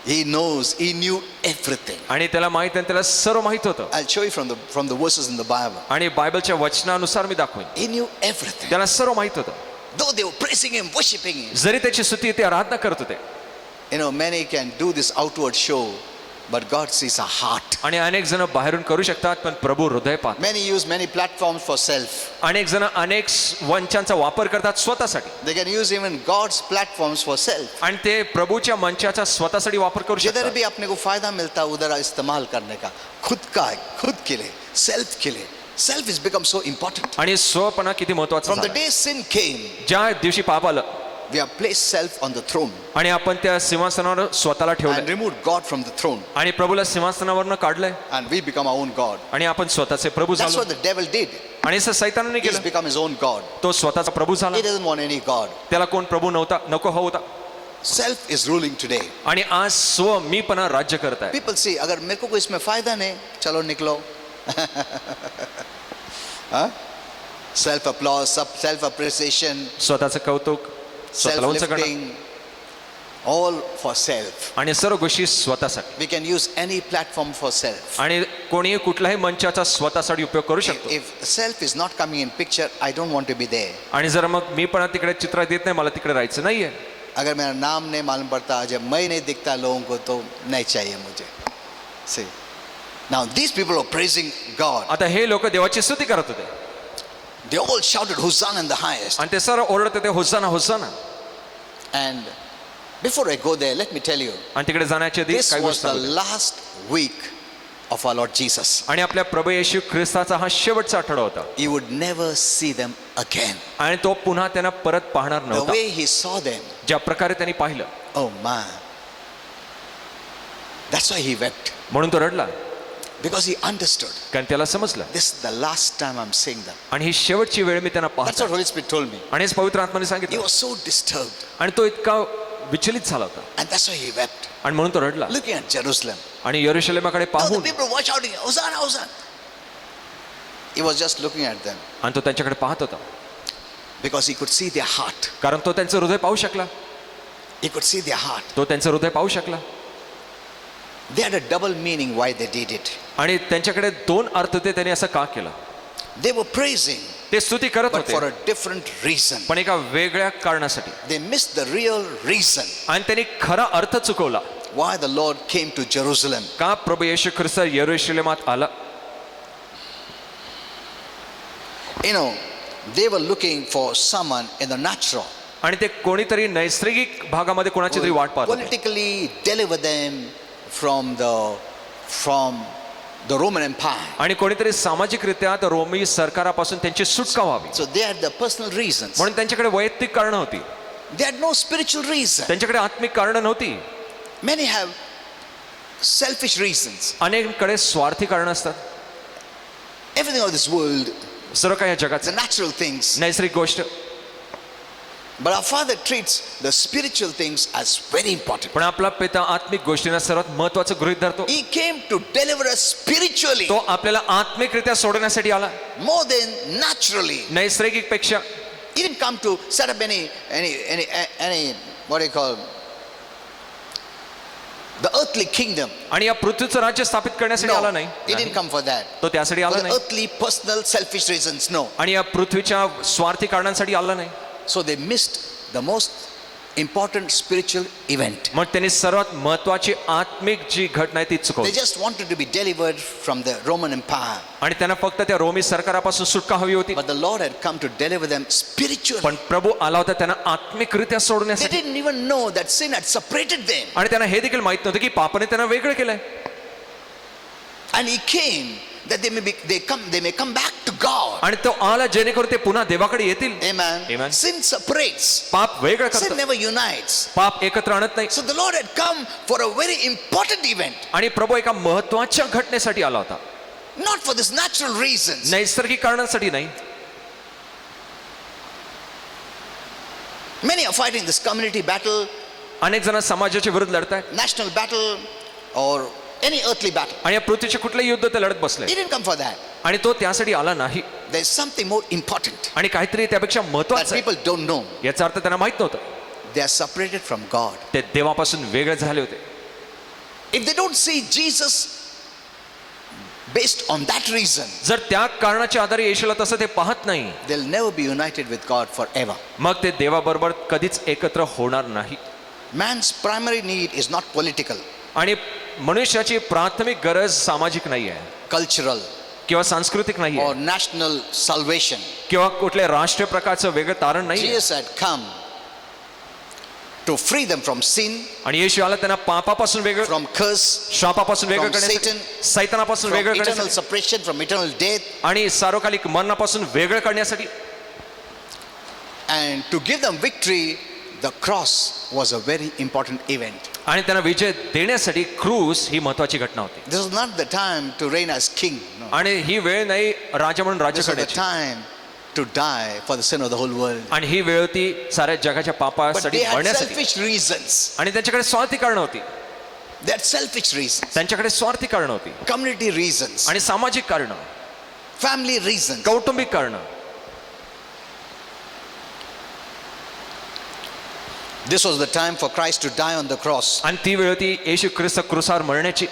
He knows, he knew everything. आणि त्याला माहित आहे, त्याला सर्व माहित होतं. I'll show you from the verses in the Bible. आणि बायबलच्या वचनानुसार मी दाखवेन, He knew everything. त्याला सर्व माहित होतं. Though they were praising him, worshiping him. जरी त्याची स्तुती ते आराधना करत होते. You know, many can do this outward show, but God sees a heart. आणि अनेक जण बाहेरून करू शकतात, पण प्रभू हृदय पाहतात. Many use many platforms for self. अनेक जण अनेक मंचांचा वापर करतात स्वतःसाठी. They can use even God's platforms for self. आणि ते प्रभूच्या मंचाचा स्वतःसाठी वापर करू जिधर शकतात. भी अपने को फायदा मिलता है उधर इस्तेमाल करने का, खुद के लिए, self के लिए. Self has become so important. आणि स्वपणा किती महत्वाचा From the झाला. day sin came, ज्या दिवशी पाप आलं we have placed self on the throne आणि आपण त्या सिंहासनावर स्वतःला and ठेवलं removed God from the throne, आणि प्रभूला सिंहासनावरनं काढलंय and we become our own God. आणि आपण स्वतःचे प्रभू That's झालो. what the devil did. आणि असं सैतानाने He's केलं. become his own God. तो स्वतःचा प्रभू झाला. He doesn't want any God. त्याला कोण प्रभू नव्हता, नको होता. Self is ruling today. आणि आज स्व मीपणा राज्य करत आहे. People say, अगर मेरे को कोई इसमें फायदा नहीं, चलो निकलो. Huh? Self applause, self appreciation. स्वतःचं कौतुक. स्वतःला उंच करणं self-lifting, all for self. आणि सर्व गोष्टी स्वतःसाठी. We can use any platform for self. आणि कोणीही कुठल्याही मंचाचा स्वतःसाठी उपयोग करू शकतो. If self is not coming in picture, I don't want to be there. आणि जर मग मी पण तिकडे चित्रात येत नाही, मला तिकडे राहायचं नाहीये. अगर मेरा नाम नहीं मालूम पड़ता, जब मैं नहीं दिखता लोगों को, तो नहीं चाहिए मुझे. See, now these people are praising God. आता हे लोक देवाची स्तुती करत होते They all shouted Hosanna in the highest. आणि ते सर्व ओरडत होते होसाना होसाना. And before I go there, let me tell you, आणि तिकडे जाण्याच्या आधी this काय was गोष्ट the सांगतो. last week of our Lord Jesus. आणि आपल्या प्रभू येशू ख्रिस्ताचा हा शेवटचा आठवडा होता You would never see them again. आणि तो पुन्हा त्यांना परत पाहणार The नव्हता. way he saw them, ज्या प्रकारे त्यांनी पाहिलं, oh man. That's why he wept. म्हणून तो रडला, Because he understood. कारण त्याला समजलं This is the last time I'm seeing them. आणि ही शेवटची वेळ मी त्यांना That's पाहतो. what Holy Spirit told me. आणि हेच पवित्र आत्म्याने He सांगितलं was so disturbed. आणि तो इतका विचलित झाला होता And that's why he wept. आणि म्हणून तो रडला. Looking at Jerusalem. आणि यरूशलेमाकडे Now the पाहून people were shouting, Hosanna, Hosanna. He was just looking at them आणि तो त्यांच्याकडे पाहत होता because he could see their heart. कारण तो त्यांचं हृदय पाहू शकला. He could see their heart. तो त्यांचं हृदय पाहू शकला They had a double meaning why they did it. आणि त्यांच्याकडे दोन अर्थ होते त्यांनी असं का केलं. They were praising, ते स्तुती करत but for होते a different reason. पण एका वेगळ्या कारणासाठी. They missed the real reason आणि त्यांनी खरा अर्थ चुकवला. why the Lord came to Jerusalem. का प्रभू येशू ख्रिस्त यरूशलेमात आला. You know, they were looking for someone in the natural, आणि ते कोणीतरी नैसर्गिक भागामध्ये कोणाची तरी वाट पाहत होते. politically deliver them from the Roman Empire. आणि कोणीतरी सामाजिकरित्या तर रोमी सरकारापासून त्यांची सुटका व्हावी So they had the personal reasons. म्हणून त्यांच्याकडे वैयक्तिक कारण होती. They had no spiritual reason. त्यांच्याकडे आत्मिक कारण नव्हती. Many have selfish reasons. अनेककडे स्वार्थी कारण असतात. Everything of this world, सर्व काही या the जगाचं natural things. नैसर्गिक गोष्ट. But our Father treats the spiritual things as very important. पण आपला पिता आत्मिक गोष्टींना सर्वात महत्वाचं गृहीत धरतो. He came to deliver us spiritually तो आपल्याला आत्मिकरित्या सोडण्यासाठी आला, more than naturally. नैसर्गिक पेक्षा. He didn't come to set up any what do you call the earthly kingdom. आणि या पृथ्वीचं राज्य स्थापित करण्यासाठी आला No, नाही. he didn't come for that. तो त्यासाठी For आला the नाही earthly, personal, selfish reasons. No. आणि या पृथ्वीच्या स्वार्थी कारणांसाठी आला नाही. So they missed the most important spiritual event. मग त्यांनी सर्वात महत्वाची आत्मिक जी घटना आहे ती They चुकवली just wanted to be delivered from the Roman Empire. आणि त्यांना फक्त त्या रोमी सरकारापासून सुटका हवी होती. But the Lord had come to deliver them spiritually. पण प्रभू आला होता त्यांना आत्मिकरित्या They सोडण्यासाठी. didn't even know that sin had separated them. आणि त्यांना हे देखील माहित नव्हतं की पापाने त्यांना वेगळं केलंय. And he came that they may come back to God. आणि तो आला जेणेकरून ते पुन्हा देवाकडे येतील. Amen. Amen. Sin separates. पाप वेगळं Sin करतं, never unites. पाप एकत्र आणत नाही. So the Lord had come for a very important event, आणि प्रभू एका महत्वाच्या घटनेसाठी आला होता, not for this natural reasons. नैसर्गिक कारणांसाठी नाही. Many are fighting this community battle, अनेक जण समाजाच्या विरुद्ध लढतायत national battle, or any earthly battle. आणि या पृथ्वीचे कुठलेही युद्ध ते लढत बसले. He didn't come for that. आणि तो त्यासाठी आला नाही. There's something more important आणि काहीतरी त्यापेक्षा that महत्वाचं आहे. people don't know. याचा अर्थ त्यांना माहित नव्हतं. They are separated from God. ते देवापासून वेगळे झाले होते. If they don't see Jesus based on that reason, जर त्या कारणाच्या आधारे येशूला तसं ते पाहत नाही, they'll never be united with God forever. मग ते देवाबरोबर कधीच एकत्र होणार नाही. Man's primary need is not political, आणि मनुष्याची प्राथमिक गरज सामाजिक नाही आहे cultural, किंवा सांस्कृतिक नाही or आहे national salvation. किंवा कुठल्या राष्ट्रीय प्रकारचं वेगळं तारण नाही. Jesus had come to free them from sin, आणि येशू आला त्यांना पापापासून वेगळं, from curse, शापापासून वेगळं from करण्यासाठी, Satan, सैतानापासून from वेगळं eternal करण्यासाठी separation, from eternal death, आणि सार्वकालिक मरणापासून वेगळं करण्यासाठी. and to give them victory. The cross was a very important event. आणि त्यांना विजय देण्यासाठी क्रूस ही महत्वाची घटना होती. This was not the time to reign as king. No. आणि ही वेळ नाही राजा म्हणून राज्य This was the करण्याची. time to die for the sin of the whole world. आणि ही वेळ होती साऱ्या जगाच्या But पापासाठी they had मरण्यासाठी. selfish reasons. आणि त्यांच्याकडे स्वार्थी कारण होती. They had selfish reasons, त्यांच्याकडे स्वार्थी कारण होती community reasons, आणि सामाजिक कारण, family reasons. कौटुंबिक कारण. This was the time for Christ to die on the cross आणि ती वेळ होती येशू ख्रिस्त क्रूसावर मरण्याची,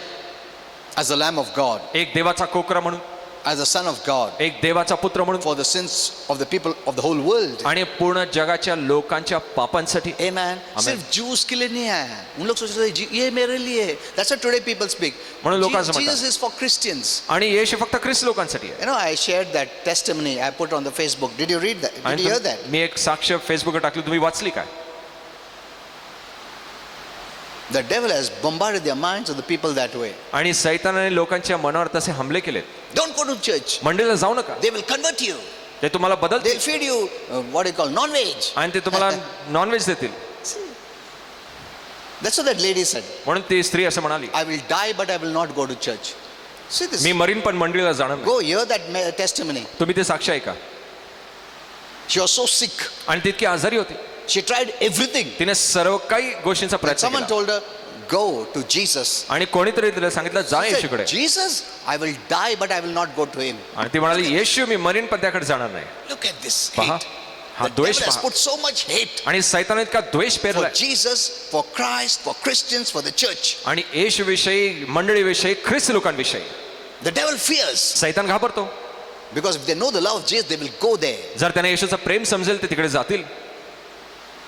as the Lamb of God, एक देवाचा कोकरा म्हणून, as the Son of God, एक देवाचा पुत्र म्हणून, for the sins of the people of the whole world. आणि पूर्ण जगाच्या लोकांच्या पापांसाठी. Amen. सिर्फ Jews के लिए नहीं आया है. उन लोग सोच रहे हैं ये मेरे लिए है. That's what today people speak. म्हणून लोक असं म्हणतात. Jesus is for Christians. आणि येशू फक्त ख्रिस्त लोकांसाठी आहे. You know, I shared that testimony I put on the Facebook. Did you read that? Did you hear that? मी एक साक्ष फेसबुकवर टाकली, तुम्ही वाचली काय? The devil has bombarded their minds of the people that way. आणि सैतानाने लोकांच्या मनावर तसे हमले केलेत. Don't go to church. मंडळीला जाऊ नका, They will convert you. ते तुम्हाला They'll बदलतील feed you what you call non-veg. आणि ते तुम्हाला नॉनव्हेज देतील. That's what that lady said. म्हणून ती स्त्री असं म्हणाली, I will die, but I will not go to church. See this. Me marine पण मंडळीला जाणार नाही. Go hear that testimony. तुम्ही ते साक्ष ऐका. She was so sick. आणि तितकी आजारी होती, She tried everything. तिने सर्व काही गोष्टींचा But प्रयत्न someone केला. told her, go to Jesus. आणि कोणीतरी तिला सांगितलं जा She said, येशूकडे. Jesus, I will die, but I will not go to him. आणि ती म्हणाली येशू मी मरीन पण त्याकडे जाणार नाही. Look at this पहा, hate. हा The द्वेष devil has पहा. put so much hate आणि सैतानाने इतका द्वेष for पेरलाय. Jesus, for Christ, for Christians, for the church. आणि येशू विषयी, मंडळीविषयी, ख्रिस्त लोकांविषयी The devil fears सैतान घाबरतो. because if they know the love of Jesus, they will go there. जर त्यांना येशूचं प्रेम समजेल ते तिकडे जातील.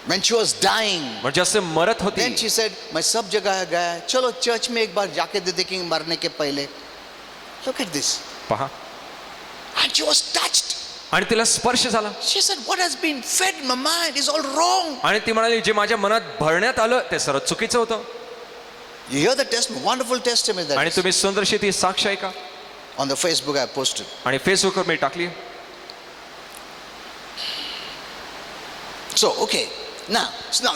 When she was dying, म्हणजे असे मरत होती, then she said, मैं सब जगह गया, चलो चर्च में एक बार जाके दे देखेंगे मरने के पहले. Look at this. पहा, And she was touched. आणि तिला स्पर्श झाला. She said, what has been fed in my mind is all wrong. आणि ती म्हणाली जे माझ्या मनात भरण्यात आलं ते सर्व चुकीचं होतं. You hear the testimony, wonderful testimony that आणि is. तुम्ही सुंदरशी ती साक्ष ऐका. On the Facebook I posted. आणि फेसबुकवर मी टाकली. So, okay. Now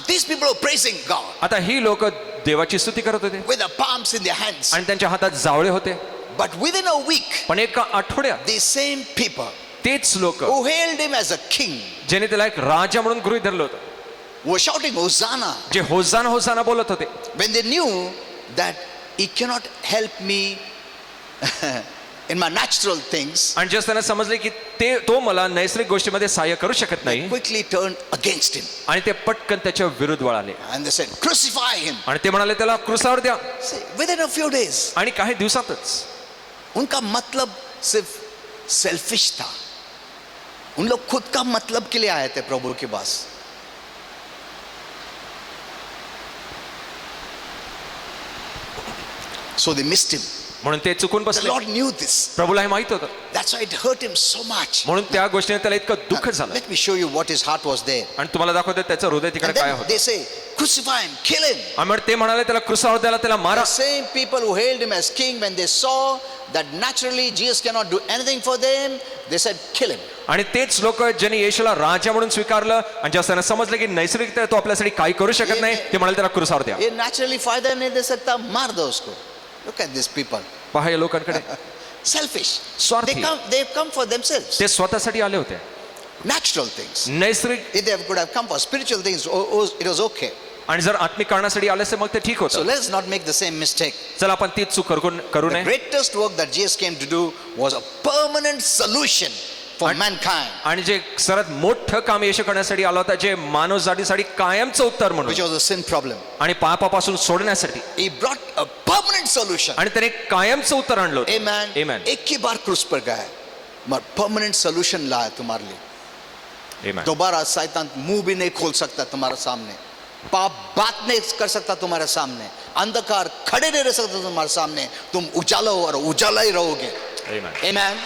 these people are praising God आता ही लोक देवाची स्तुती करत होते with the palms in their hands. आणि त्यांच्या हातात जावळे होते. But within a week, पण एका आठवड्यात these same people तेच लोक who hailed him as a king ज्याने त्याला एक राजा म्हणून गृहीत धरलं होतं, were shouting Hosanna जे होसाना होसाना बोलत होते, when they knew that he cannot help me in my natural things, आणि जस्ट त्यांना समजले की तो मला नैसर्गिक गोष्टीमध्ये सहाय्य करू शकत नाही, quickly turned against him. आणि ते पटकन त्याच्या विरुद्ध वळाले And they said, crucify him. आणि ते म्हणाले त्याला क्रूसावर द्या. See, within a few days, आणि काही दिवसातच उनका मतलब सिर्फ सेल्फिश था. उन लोग खुद का मतलब के लिए आए थे प्रभु के pass. So they missed him. म्हणून ते चुकून The बसले. Lord knew this. प्रभूला हे माहित होतं, That's why it hurt him so much. म्हणून त्या गोष्टीने त्याला इतकं दुःख झालं. Let me show you what his heart was there. आणि तुम्हाला दाखवते त्याचं हृदय तिकडे And काय then होतं. they say, crucify him, kill him. आणि ते म्हणाले त्याला क्रूसावर द्यायला, त्याला मारा. The same people who hailed him as king, when they saw that naturally Jesus cannot do anything for them, they said, kill him. आणि तेच लोक ज्यांनी येशूला राजा म्हणून स्वीकारलं आणि ज्या त्यांना समजलं की नैसर्गिकता तो आपल्यासाठी काही करू शकत नाही, ते म्हणाले त्याला क्रूसावर द्या. ये naturally फायदा नहीं दे सकता, मार दो उसको. Look at these people. पहा या लोकांकडे, Selfish. स्वार्थी. They've come for themselves. ते स्वतःसाठी आले होते. Natural things. नैसर्गिक, If they could have come for spiritual things, it was okay. आणि जर आत्मिक कारणासाठी आले असेल मग ते ठीक So होतं. let's not make the same mistake. चला आपण तीच चूक करू The नये. greatest work that Jesus came to do was a permanent solution for mankind, आणि जे सर्वात मोठं काम येशू करण्यासाठी आला होता, जे मानव जातीसाठी कायमचं उत्तर म्हणून, which was a sin problem. आणि पापापासून सोडण्यासाठी, He brought a permanent solution. आणि त्याने कायमचं उत्तर आणलं होतं. Amen. Amen. एक ही बार क्रूस पर गया, मगर परमानेंट सोल्यूशन लाया तुम्हारे लिए. Amen. दोबारा शैतान मुंह भी नहीं खोल सकता तुम्हारे सामने, पाप बात नहीं कर सकता तुम्हारे सामने, अंधकार खड़े नहीं रह सकता तुम्हारे सामने. तुम उजाला हो और उजाला ही रहोगे. Amen. Amen.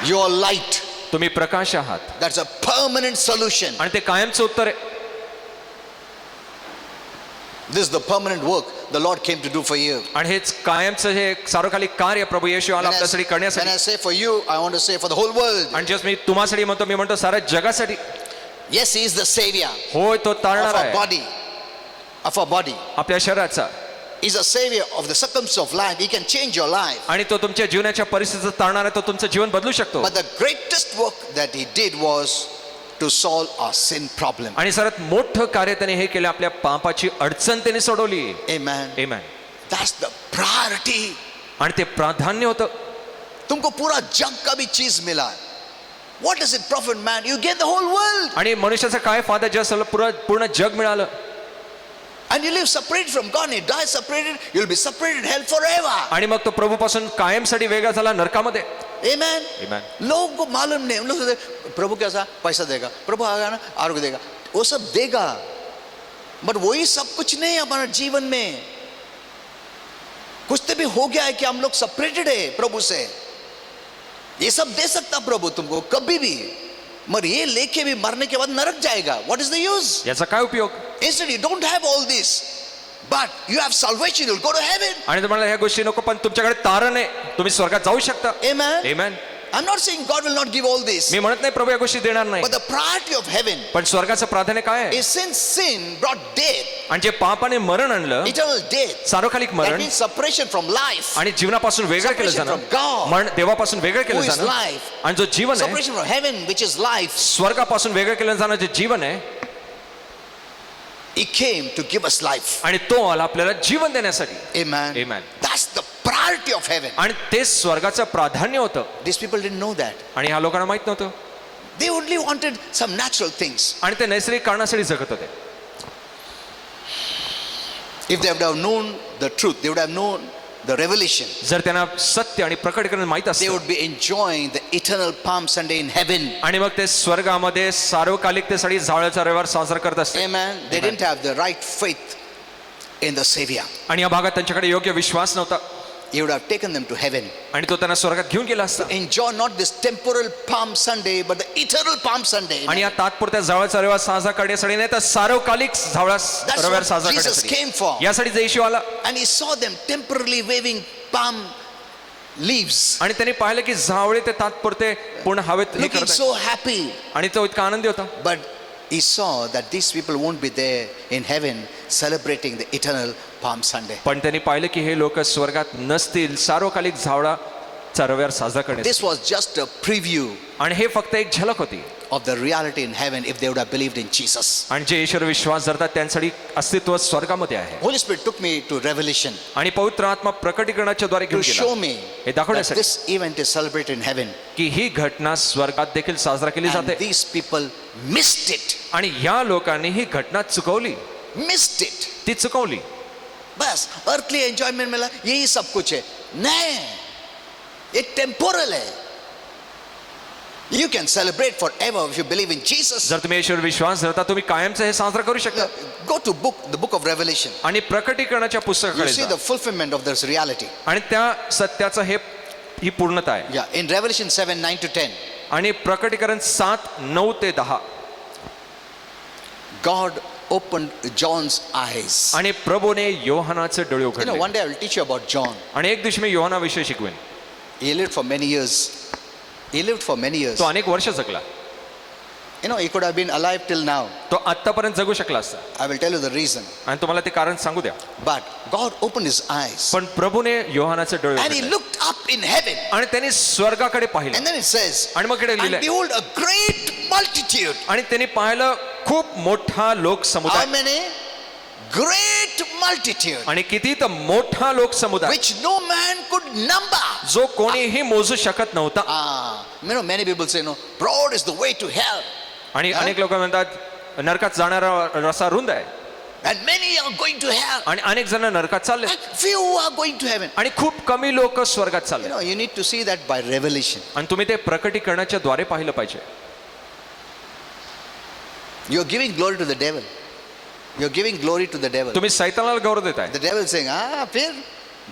Your light. तुम्ही प्रकाश आहात, That's a permanent solution. आणि ते कायमचं उत्तर आहे. This is the permanent work the Lord came to do for you. आणि हेच कायमचं हे सार्वकालिक कार्य प्रभू येशू आला आपल्यासाठी When करण्यासाठी. I say for you, I want to say for the whole world. आणि जस्ट मी तुम्हासाठी म्हणतो, मी म्हणतो साऱ्या जगासाठी. Yes, He is the Savior होय, तो of तारणार our आहे body. Of our body. आपल्या शरीराचा, He's a Savior of the circumstance of life. He can change your life. आणि तो तुमच्या जीवनाच्या परिस्थितीचं तारणार आहे. तो तुमचं जीवन बदलू शकतो. But the greatest work that He did was to solve our sin problem. आणि सर्वात मोठं कार्य त्याने हे केलं, आपल्या पापाची अडचण त्याने सोडवली. Amen. Amen. That's the priority. आणि ते प्राधान्य होतं. तुमको पूरा जग का भी चीज मिला है, What does it profit man? You get the whole world. आणि मनुष्याचा काय फायदा जे असेल पूर्ण जग मिळालं And you live separated from God and you die separated, you'll be separated hell forever. आणि मग तो प्रभूपासून कायमसाठी वेगळा झाला नरकामध्ये. Amen. Amen. लोगों को मालूम नहीं, उन लोग सोचते प्रभु कैसा पैसा देगा, प्रभु आएगा ना आरोग्य देगा, वो सब देगा, बट वही सब कुछ नहीं है हमारे जीवन में. कुछ तो भी हो गया है कि हम लोग सेपरेटेड है प्रभु से. ये सब दे सकता प्रभु तुमको कभी भी, मगर ये लेके भी मरने के बाद नरक जाएगा. What is the use? याचा काय उपयोग? Instead you don't have all this, but you have salvation, you'll go to heaven. आणि तुम्हाला ह्या गोष्टी नको, पण तुमच्याकडे तारण आहे, तुम्ही स्वर्गात जाऊ शकता. Amen. Amen. I'm not saying God will not give all this, मी म्हणत नाही प्रभू या गोष्टी देणार नाही, but the priority of heaven पण स्वर्गाचं प्राधान्य काय आहे? is since sin brought death, आणि जे पापाने मरण आणलं, eternal death, सार्वकालिक that मरण means separation from life, आणि जीवनापासून वेगळं केलं Separation जाणं, from God, मरण देवापासून वेगळं who केलं is जाणं, life, आणि जो जीवन आहे separation from heaven which is life. स्वर्गापासून वेगळं केलं जाणं जे जीवन आहे, He came to give us life. आणि तो आला आपल्याला जीवन देण्यासाठी. Amen. Amen. That's the priority of heaven. आणि ते स्वर्गाचं प्राधान्य होतं. These people didn't know that. आणि ह्या लोकांना माहित नव्हतं. They only wanted some natural things. आणि ते नैसर्गिक कारणासाठी जगत होते. If they would have known the truth, they would have known the revelation, जर त्यांना सत्य आणि प्रकटीकरण माहित they असतं, would be enjoying the eternal Palm Sunday in heaven. आणि मग ते स्वर्गामध्ये सार्वकालिकतेसाठी झावळ्याचा रविवार साजरा करत असते. Amen. They didn't have the right faith in the Savior. आणि या भागात त्यांच्याकडे योग्य विश्वास नव्हता, He would have taken them to heaven. आणि तो त्यांना स्वर्गात घेऊन गेला असता. Enjoy not this temporal Palm Sunday, but the eternal Palm Sunday. आणि या तात्पुरत्या झावळाचा रविवार साजरा करण्यासाठी नाही, तर सार्वकालिक झावळा That's रविवार what साजरा Jesus came for. करण्यासाठी, यासाठी जे येशू आला. And he saw them temporarily waving palm leaves, आणि त्यांनी पाहिलं की झावळे ते तात्पुरते पूर्ण हवेत हे looking करत so happy. आणि तो इतका आनंदी होता. But he saw that these people won't be there in heaven celebrating the eternal Palm Sunday. पण त्यांनी पाहिलं की हे लोक स्वर्गात नसतील सार्वकालिक झावळाचा रविवार साजरा करण्यासाठी. This was just a preview आणि हे फक्त एक झलक होती of the reality in heaven if they would have believed in Jesus. आणि जे ईश्वर विश्वास धरतात त्यांसाठी अस्तित्व स्वर्गामध्ये आहे. Holy Spirit took me to Revelation आणि पवित्र आत्मा प्रकटीकरणाच्या द्वारे to घेऊन show गेला me हे that दाखवण्यासाठी this event is celebrated in heaven. की ही घटना स्वर्गात देखील साजरा केली And जाते. these people missed it. आणि या लोकांनी ही घटना चुकवली, Missed it. ती चुकवली. बस earthly enjoyment मिला, यही सब कुछ है. नहीं, ये temporal है. You can celebrate forever if you believe in Jesus. जर तुम्ही ईश्वर विश्वास धरता तुम्ही कायमचं हे साजरा करू शकता. Go to the book of Revelation. आणि प्रकटीकरणाच्या You पुस्तकाकडे see जा. the fulfillment of this reality. आणि त्या सत्याचं ही पूर्णता आहे. Yeah, in Revelation 7:9-10, आणि प्रकटीकरण 7:9-10 God opened John's eyes. आणि प्रभूने योहानाचे डोळे You know, उघडले. one day I will teach you about John. आणि एक दिवशी मी योहानाविषयी शिकवेन. He lived for many years. He lived for many years. तो अनेक वर्ष जगला. You know, he could have been alive till now. तो आतापर्यंत जगू शकला असता. I will tell you the reason. आणि तुम्हाला ते कारण सांगू द्या. But God opened his eyes पण प्रभूने योहानाचे डोळे and he उघडले. looked up in heaven. आणि त्यांनी स्वर्गाकडे पाहिलं. And then it says, आणि मग इकडे and लिहिलंय, behold, a great multitude. आणि त्यांनी पाहिलं खूप मोठा लोक How समुदाय. many? Great multitude, आणि किती तर मोठा लोक समुदाय which no man could number. जो कोणीही मोजू शकत नव्हता. You know, many people say, no, broad is the way to hell. आणि अनेक लोक म्हणतात नरकात जाणारा रस्ता रुंद आहे. And many are going to hell. आणि अनेक जण नरकात चालले. And few are going to heaven. आणि खूप कमी लोक स्वर्गात You चालले. know, you need to see that by revelation. आणि तुम्ही ते प्रकटीकरणाच्या द्वारे पाहिलं पाहिजे. You're giving glory to the devil. You're giving glory to the devil. तुम्ही सैतानाला गौरव देताय. The devil is saying, फिर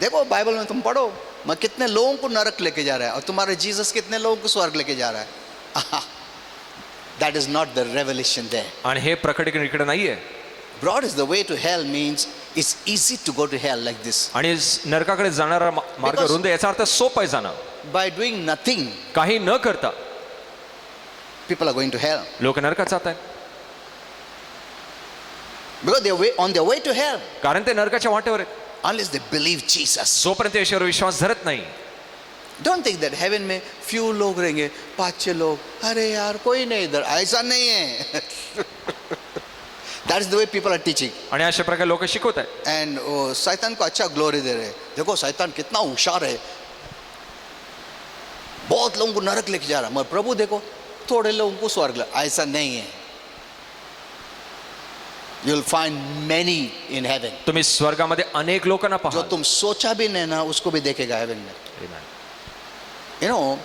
देखो बाइबल में तुम पढ़ो, मैं कितने लोगों को नरक लेके जा रहा है और तुम्हारे जीसस कितने लोगों को स्वर्ग लेके जा रहा है. That is not the revelation there. आणि हे प्रकटीकरण इकडे नाहीये. Broad is the way to hell means it's easy to go to hell like this. आणि नरकाकडे जाणारा मार्ग Because- रुंद, याचा अर्थ सोपं आहे जाणं. By doing nothing, काही न करता people are going to hell. लोक नरकात जात आहेत. Because they're on their way to hell कारण ते नरकाच्या वाटेवर आहेत. unless they believe Jesus. जोपर्यंत ईश्वर विश्वास धरत नाही. Don't think that heaven में few लोग रहेंगे, 5-6 लोग, अरे यार कोई नहीं इधर, ऐसा नहीं है. That is the way people are teaching. आणि अशा प्रकारे लोक शिकवत आहेत. And शैतान को अच्छा ग्लोरी दे रहे हैं. देखो शैतान कितना होशियार है, बहुत लोगों को नरक लेके जा रहा है. मगर प्रभु देखो थोड़े लोगों को स्वर्ग ऐसा नहीं है. You'll find many in heaven. तुम्ही स्वर्गामध्ये अनेक लोकांना जो पाहाल. तुम सोचा भी नहीं ना उसको भी देखेगा हेवन में. Amen. You know,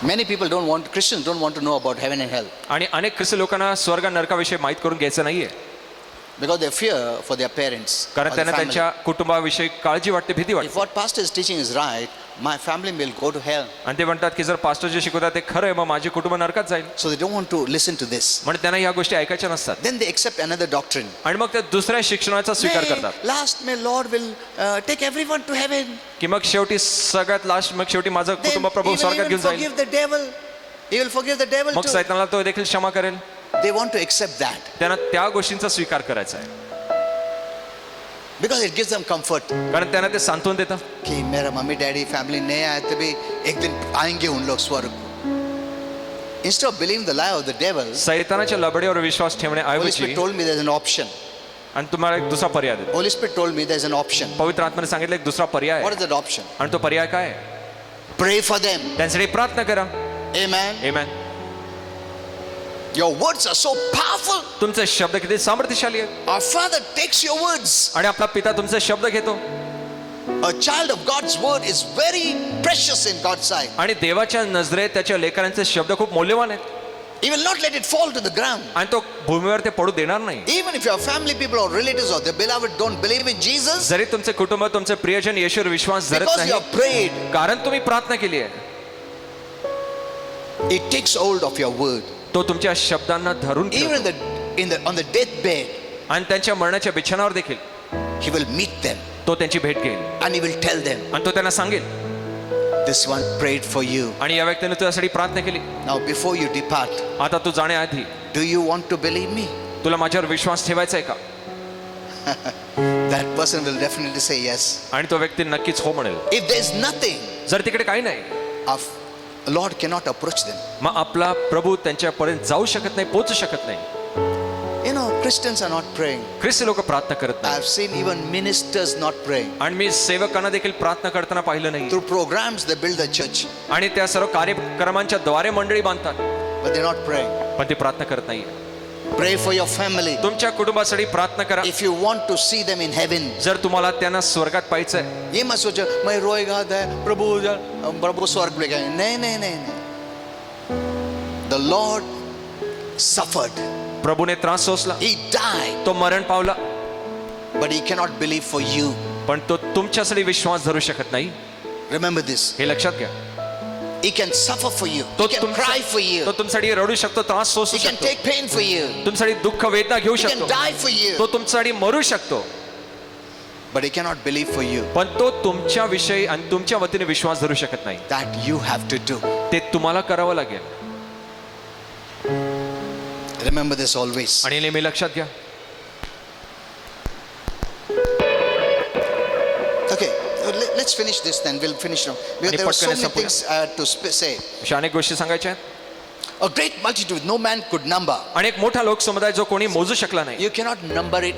many people don't want, Christians don't want to know about heaven and hell आणि अनेक ख्रिस्ती लोकांना स्वर्ग नरकाविषयी माहीत करून घ्यायचं नाहीये, because they fear for their parents or कारण the त्यांना family. त्यांच्या कुटुंबाविषयी काळजी वाटते, भीती If वाटते. what pastor is teaching is right, my family will go to hell. आणि ते म्हणतात की जर पास्टर जे शिकवतात ते खरं आहे, मग माझे कुटुंब नरकात जाईल. So they don't want to listen to this. म्हणजे त्यांना ह्या गोष्टी ऐकायच्या नसतात Then they accept another doctrine. आणि मग ते दुसऱ्या शिक्षणाचा स्वीकार Hey, करतात last may Lord will take everyone to heaven. की मग शेवटी सगळ्यात लास्ट, मग शेवटी माझं Then कुटुंब he प्रभू will स्वर्गात even घेऊन जाईल. forgive the devil. He will forgive the devil मग too. सैतानाला तो देखील क्षमा करेल. They want to accept that त्यांना त्या गोष्टींचा स्वीकार करायचा आहे, because it gives them comfort. कारण त्यांना ते सांत्वन देतं कि मेरा मम्मी डैडी फैमिली नहीं आए तो भी एक दिन आएंगे उन लोग स्वर्ग. Instead of believing the lie of the devil, सैतानाच्या लबडीवर Vishwas Holy ठेवण्याऐवजी Spirit told me there's an option. आणि तुम्हाला एक दुसरा पर्याय देतो. Holy Spirit told me there's an option. पवित्र आत्म्याने सांगितलं एक दुसरा पर्याय What आहे. is that option? आणि तो पर्याय काय आहे? Pray for them. त्यांसाठी प्रार्थना करा. Amen. Amen. Your words are so powerful. तुमचे शब्द किती सामर्थ्यशाली आहेत. Our Father takes your words. आणि आपला पिता तुमचे शब्द घेतो. A child of God's word is very precious in God's sight. आणि देवाच्या नजरेत त्याच्या लेकरांचे शब्द खूप मौल्यवान आहेत. He will not let it fall to the ground. आणि तो भूमीवर ते पडू देणार नाही. Even if your family people or relatives or the beloved don't believe in Jesus, जरी तुमचे कुटुंब, तुमचे प्रियजन येशूवर विश्वास धरत because you नाही, have prayed, कारण तुम्ही प्रार्थना केली आहे, it takes hold of your word. तो तुमच्या शब्दांना धरून Even ठेवतो. on the deathbed, आणि त्यांच्या मरणाच्या बिछाणावर देखील He will meet them तो त्यांची भेट घेईल and He will tell them, आणि तो त्यांना सांगेल, this one prayed for you. आणि या व्यक्तीने तुझ्यासाठी प्रार्थना केली. Now before you depart, आता तू जाण्याआधी do you want to believe me? तुला माझ्यावर विश्वास ठेवायचा आहे का? That person will definitely say yes. आणि तो व्यक्ती नक्कीच हो म्हणेल. If there is nothing, जर तिकडे काही नाही, our Lord cannot approach them. मग आपला प्रभू त्यांच्यापर्यंत जाऊ शकत नाही, पोहोचू शकत नाही. You know, Christians are not praying. ख्रिस्ती लोक प्रार्थना करत I नाही. have seen even ministers not praying. आणि मी सेवकांना देखील प्रार्थना करताना पाहिलं नाही. Through programs they build the church, आणि त्या सर्व कार्यक्रमांच्या द्वारे मंडळी बांधतात, but they're not praying. पण ते प्रार्थना करत नाही. Pray for your family. तुमच्या कुटुंबासाठी प्रार्थना करा. If you want to see them in heaven, जर तुम्हाला त्यांना स्वर्गात पाहायचंय, ये मत सोचो मैं रोएगा प्रभु स्वर्ग ले गए. नहीं नहीं नहीं नहीं. The Lord suffered. प्रभूने त्रास सोसला, He died, तो मरण पावला, but He cannot believe for you. पण तो तुमच्यासाठी विश्वास धरू शकत नाही. Remember this. हे लक्षात घ्या. He can suffer for you. तो He can cry for you. तो तुमच्यासाठी रडू शकतो, त्रास सोसू He can शकतो, take pain for you. तुमच्यासाठी दुःख वेदना घेऊ He can शकतो, die for you. तो तुमच्यासाठी मरू शकतो, But He cannot believe for you. पण तो तुमच्या विषयी आणि तुमच्या वतीने विश्वास धरू शकत नाही. That you have to do. ते तुम्हाला करावं लागेल. Remember this always. आणि नेहमी लक्षात घ्या. Okay, let's finish this then. We'll finish now. आणि There are so पटकन many संपूया. things I had to say. अशा अनेक गोष्टी सांगायच्या आहेत. A great multitude no man could number. आणि एक मोठा लोकसमुदाय जो कोणी मोजू शकला नाही. You cannot number it.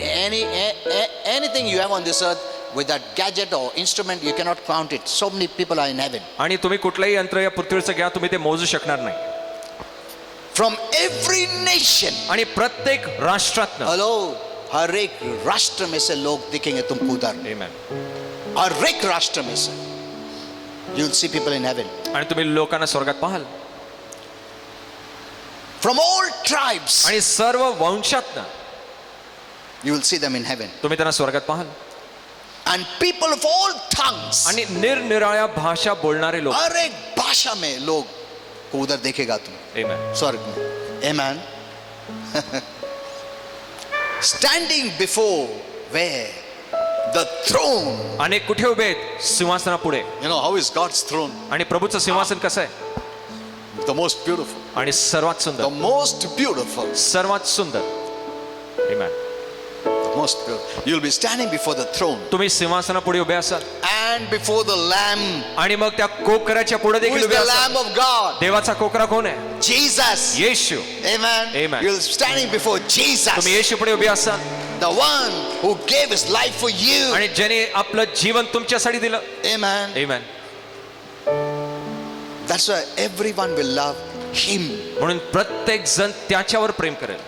Anything you have on this earth with that gadget or instrument, you cannot count it. So many people are in heaven. आणि तुम्ही कुठलंही यंत्र या पृथ्वीचं घ्या, तुम्ही ते मोजू शकणार नाही. From every nation. आणि प्रत्येक राष्ट्रातनं, हेलो, हर एक राष्ट्र में से लोग दिखेंगे तुमको उधर. Amen. हर एक राष्ट्र में से you will see people in heaven. आणि तुम्ही लोकांना स्वर्गात पाहाल. From all tribes आणि सर्व वंशातनं you will see them in heaven. तुम्ही त्यांना स्वर्गात पाहाल. And people of all tongues. आणि निरनिराळ्या भाषा बोलणारे लोक. हर एक भाषा में लोग को उधर देखेगा तुम. Amen. स्वर्ग में. Amen. Standing before where? The throne. आणि कुठे उभे आहेत? सिंहासनापुढे. You know how is God's throne? आणि प्रभूचं सिंहासन कसं आहे? The most beautiful. आणि सर्वात The सुंदर, most beautiful. सर्वात सुंदर. Amen. The most beautiful. You'll be standing before the throne तुम्ही सिंहासनापुढे उभे असाल and before the Lamb. आणि मग त्या कोकराच्या पुढे Who देखील is उभे the असाल. Lamb of God? देवाचा कोकरा कोण आहे? Jesus. Yeshu. Amen. Amen. You're standing before Jesus, तुम्ही येशू पुढे उभे असाल, the one who gave his life for you. आणि ज्याने आपलं जीवन तुमच्यासाठी दिलं. Amen. Amen. That's why everyone will love him. म्हणून प्रत्येक जण त्याच्यावर प्रेम करेल.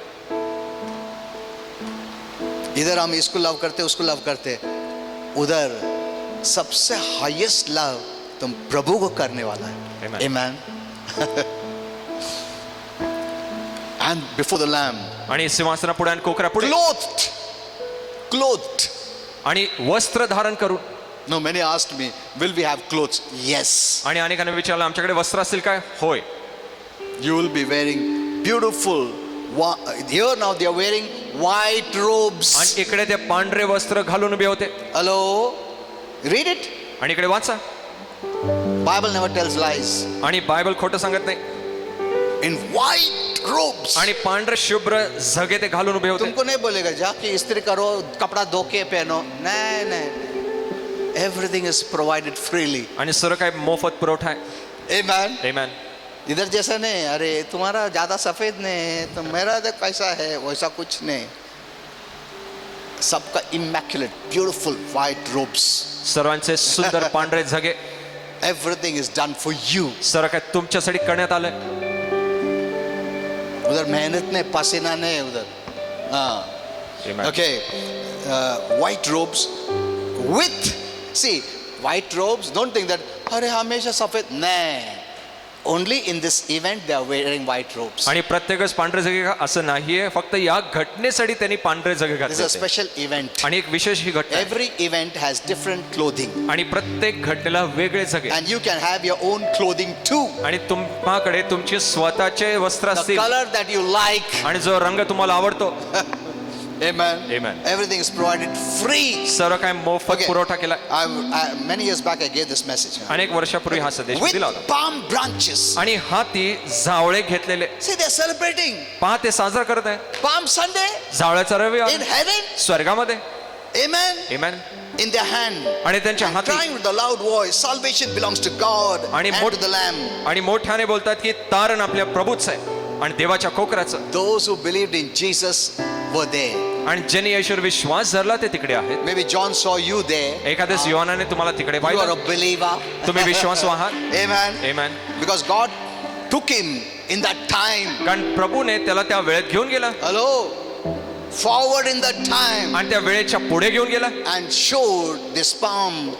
इधर हम इसको लव करते उसको लव करते, उधर सबसे हाईएस्ट लव तुम प्रभु को करने वाला है. Amen. Amen. And before the lamb, आणि सिंहासनापुढे आणि कोकरापुढे clothed. आणि वस्त्र धारण करून. No, many asked me, will we have clothes? Yes. आणि अनेकांनी विचारलं आमच्याकडे वस्त्र असतील काय? होय. You will be wearing beautiful. Here now they are wearing white robes. आणि इकडे ते पांढरे वस्त्र घालून उभे होते. Hello, read it. आणि इकडे वाचा. Bible never tells lies. आणि बायबल खोटं सांगत नाही. In white robes. आणि पांढरे शुभ्र झगे ते घालून उभे होते. तुमको नहीं बोलेगा जा कि इस्त्री करो, कपड़ा धो के पहनो. नहीं. Everything is provided freely. आणि सर्व काही मोफत पुरवठा आहे. Amen. Amen. इधर जैसा नहीं, अरे तुम्हारा ज्यादा सफेद नहीं तो मेरा तो कैसा है, वैसा कुछ नहीं. सबका immaculate, beautiful white robes. सर्वांचे सुंदर पांढरे झगे. Everything is done for you. सर्व काही तुमच्यासाठी करण्यात आलंय. उधर मेहनत नहीं, पसीना नहीं उधर. हाँ. Amen. Okay. White robes with, see, white robes, don't think that अरे हमेशा सफेद. नहीं. Only in this event they are wearing white robes. आणि प्रत्येकच पांढरे झगे असं नाहीये, फक्त या घटनेसाठी त्यांनी पांढरे झगे This is a घातले. special event. आणि एक विशेष ही घटना आहे. Every event has different clothing. आणि प्रत्येक घटनेला वेगळे झगे. And you can have your own clothing too. आणि तुम्हाकडे तुमचे स्वतःचे वस्त्र The असतील. color that you like. आणि जो रंग तुम्हाला आवडतो. Amen. Amen. Everything is provided free. सर्व काही मोफत Okay. पुरवठा केला. Many years back I gave this message. अनेक वर्षापूर्वी हा संदेश With दिला होता. palm branches. आणि हाती जावळे घेतलेले. See, they're celebrating. पहा ते साजरा करत आहे. Palm Sunday जावळ्याचा in रविवार heaven. स्वर्गामध्ये. Amen. Amen. In their hand. आणि त्यांच्या हाती. Crying with a loud voice. Salvation belongs to God आणि and to the Lamb. आणि मोठ्याने बोलतात की तारण आपल्या प्रभूच आहे आणि देवाच्या कोकराचं. Those who believed in Jesus were there. आणि ज्यांनी येशूवर विश्वास धरला ते तिकडे आहेत. Maybe John saw you there. एखाद्याच योहानाने तुम्हाला तिकडे You are a पाहिलं. believer. तुम्ही विश्वासू आहात. Amen. Amen. Because God took him in that time. कारण प्रभूने त्याला त्या वेळेत घेऊन गेला. Hello. Forward in that time. आणि त्या वेळेच्या पुढे घेऊन गेला. And showed this palm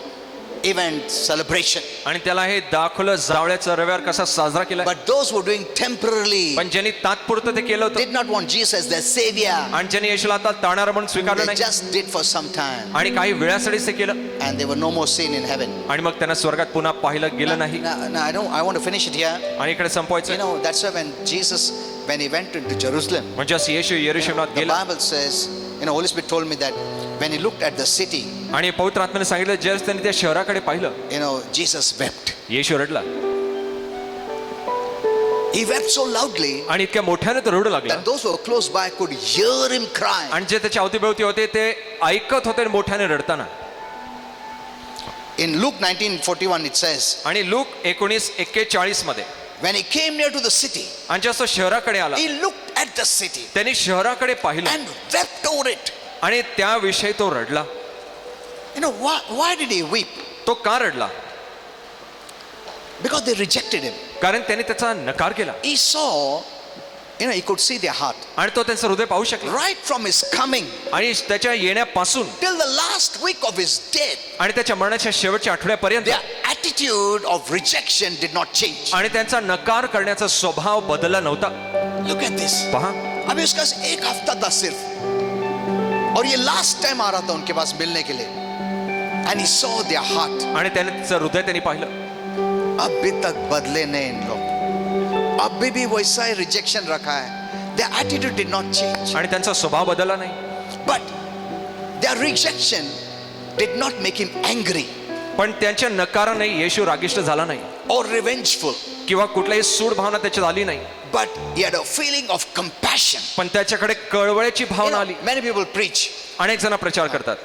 event celebration. आणि त्याला हे दाखवलं जावळ्याचा रविवार कसा साजरा केला. But those who were doing temporarily पण ज्यांनी तात्पुरतं ते केलं होतं. did not want Jesus as their savior. आणि ज्यांनी येशूला आता तारणार म्हणून स्वीकारलं They नाही. just did for some time. आणि काही वेळासाठीच ते केलं. And they were no more seen in heaven. आणि मग त्यांना स्वर्गात पुन्हा पाहिलं गेलं नाही. No, I want to finish it here. आणि इकडे You संपवायचं. know, that's why when he went into Jerusalem, म्हणजे असं येशू यरूशलेमात the गेला. Bible says, Holy Spirit told me that when he looked at the city, आणि पवित्र आत्म्याने सांगितलं ज्यावेळेस त्यांनी त्या शहराकडे पाहिलं Jesus wept. Yeshu रडला. He wept so loudly आणि इतक्या मोठ्याने तो रडू लागला. that those who were close by could hear him cry. आणि जे त्याच्या अवतीभोवती होते ते ऐकत होते मोठ्याने रडताना. In Luke 19:41 it says, आणि लूक 19:41 मध्ये when he came near to the city, आणि जसं शहराकडे आला he looked at the city त्यांनी शहराकडे पाहिलं and wept over it. आणि त्याविषयी तो रडला. Why did he weep? तो का रडला? Because they rejected him. कारण त्यांनी त्याचा नकार केला. He saw, he could see their heart. आणि तो त्यांचं हृदय पाहू शकला. Right from his coming आणि त्याच्या येण्यापासून till the last week of his death, आणि त्याच्या मरणाच्या शेवटच्या आठवड्यापर्यंत their attitude of rejection did not change. आणि त्यांचा नकार करण्याचा स्वभाव बदलला नव्हता. Look at this. पहा अभी उसका 1 हफ्ता था सिर्फ, और ये लास्ट टाइम आ रहा था उनके पास मिलने के लिए. And he saw their heart. आणि त्याने त्याचं हृदय त्यांनी पाहिलं. अभी तक बदले नहीं इन लोग, अभी भी वैसा ही रिजेक्शन रखा है. Their attitude did not change. आणि त्यांचा स्वभाव बदलला नाही. But their rejection did not make him angry पण त्यांच्या नकाराने येशू रागिष्ट झाला नाही or revengeful. किंवा कुठल्याही सूड भावना त्याच्यात आली नाही. But he had a feeling of compassion. पण त्याच्याकडे कळवळ्याची भावना आली. Many people preach, अनेक जण प्रचार करतात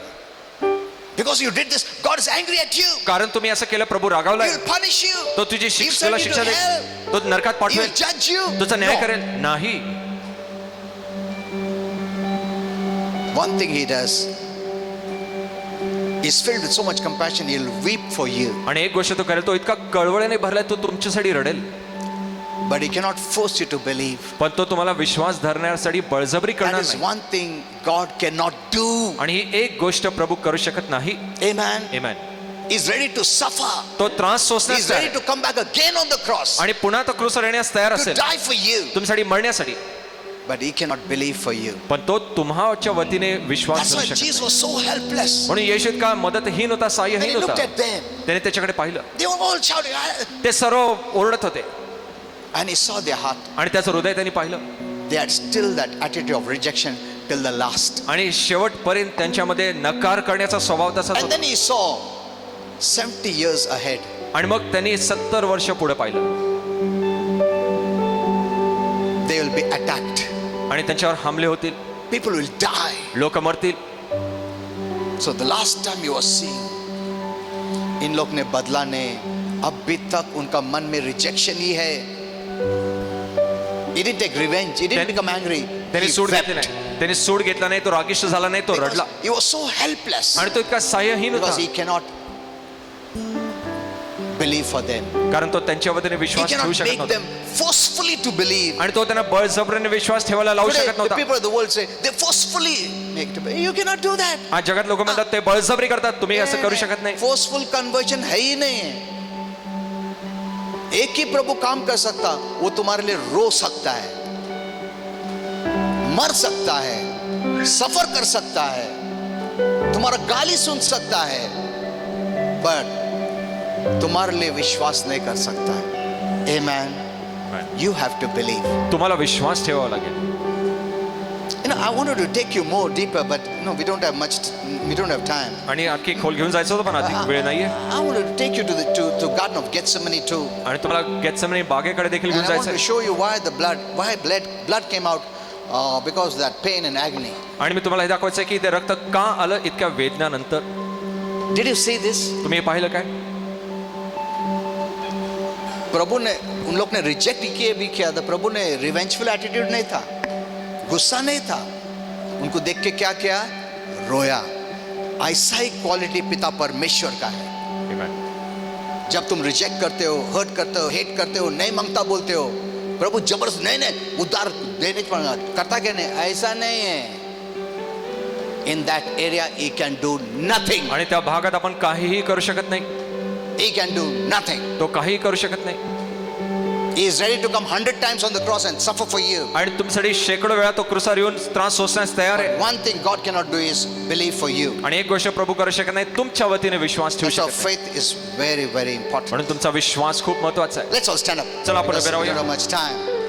because you did this, God is angry at you. कारण तुम्ही असं केलं प्रभू रागावलाय. He will punish you. तो तुझी He will तुला send you शिक्षा to देईल. hell. तो नरकात He पाठवेल. will judge you. तुझा न्याय No. करेल नाही. One thing he does, He's filled with so much compassion, he'll weep for you. आणि एक गोष्ट तो करेल, तो इतका कळवळ्याने भरलाय, तो तुमच्यासाठी रडेल. But he cannot force you to believe. पण तो तुम्हाला विश्वास धरण्यासाठी बळजबरी That करणार is नाही. one thing God cannot do. आणि ही एक गोष्ट प्रभू करू शकत नाही. Amen. Amen. He's ready to suffer. तो त्रास सोसण्यास He's तयार ready आहे. to come back again on the cross, आणि पुन्हा तो क्रूसवर येण्यास तयार to असेल, die for you. तुमच्यासाठी मरण्यासाठी. But he cannot believe for you. पण तो तुम्हाच्या वतीने विश्वास That's धरू why शकत Jesus नाही. was so helpless. म्हणून येशू इतका मदतहीन होता, When सहाय्यहीन he looked होता. at them, त्याने त्याच्याकडे पाहिलं, they were all shouting, ते सर्व ओरडत होते. and he saw their heart. आणि त्याचं हृदय त्यांनी पाहिलं. They had still that attitude of rejection till the last. आणि शेवटपर्यंत त्यांच्यामध्ये नकार करण्याचा स्वभाव तसाच And होता. then he saw 70 years ahead. आणि मग त्यांनी 70 वर्ष पुढे पाहिलं. They will be attacked. आणि त्यांच्यावर हमले होतील, People will die. लोक मरतील. So the last time you were seeing, in लोग ने बदला ने, अभी तक उनका मन में रिजेक्शन ही है. He didn't take revenge. He didn't become angry. त्यांनी He सूड घेतली wept. नाही, त्यांनी सूड घेतला नाही, तो रागिष्ट झाला नाही, तो Because रडला. he was so helpless. आणि तो इतका सहाय्यहीन Because होता, he cannot believe for them. कारण तो त्यांच्या वतीने He विश्वास ठेवू cannot शकत make नव्हता. them forcefully to believe. आणि तो त्यांना बळजबरीने विश्वास ठेवायला लावू Today, शकत the नव्हता. people of the world say they forcefully make to believe. You cannot do that. आज जगात लोक म्हणतात ते बळजबरी करतात, तुम्ही असं करू शकत नाही. फोर्सफुल कन्वर्जन है ही नहीं है. एक ही प्रभु काम कर सकता, वो तुम्हारे लिए रो सकता है, मर सकता है, सफर कर सकता है, तुम्हारा गाली सुन सकता है, बट तुम्हारे लिए विश्वास नहीं कर सकता है. Amen. You have to believe. तुम्हाला विश्वास ठेवावा लागेल. I wanted to take you more deeper, but we don't have much. We don't have time. आणि आणखी खोल घेऊन जायचं होतं, पण अधिक वेळ नाहीये. I wanted to take you to Garden of Gethsemane too. आणि तुम्हाला गेत्सेमनी बागेकडे देखील घेऊन And I want to जायचं. show you why blood came out because of that pain and agony. आणि मी तुम्हाला हे दाखवायचं की ते रक्त का आलं इतक्या वेदनानंतर. Did you see this? तुम्ही हे पाहिलं काय? प्रभु ने उन लोग ने रिजेक्ट किए भी किया था. प्रभु ने रिवेंजफुल एटीट्यूड नहीं था, गुस्सा नहीं था. उनको देख के क्या किया? रोया. ऐसा ही क्वालिटी पिता परमेश्वर का है. जब तुम रिजेक्ट करते हो, हर्ट करते हो, हेट करते हो, नहीं मांगता बोलते हो, प्रभु जबरदस्त नहीं उद्धार देने करता क्या नहीं, ऐसा नहीं है. In that area he can do nothing. आणि त्या भागात आपण काहीही करू शकत नाही. He can do nothing. तो काहीही करू शकत नाही. He is ready to come 100 times on the cross and suffer for you. आणि तुमच्यासाठी शेकडो वेळा तो क्रूसावर येऊन त्रास सोसण्यास तयार आहे. One thing God cannot do is believe for you. आणि एक गोष्ट प्रभू करू शकत नाही, तुमच्या वतीने विश्वास ठेवू So शकत नाही. faith is very, very important. म्हणून तुमचा विश्वास खूप महत्वाचा आहे. Let's all stand up. चला आपण Because उभे we राहूया. don't have much time.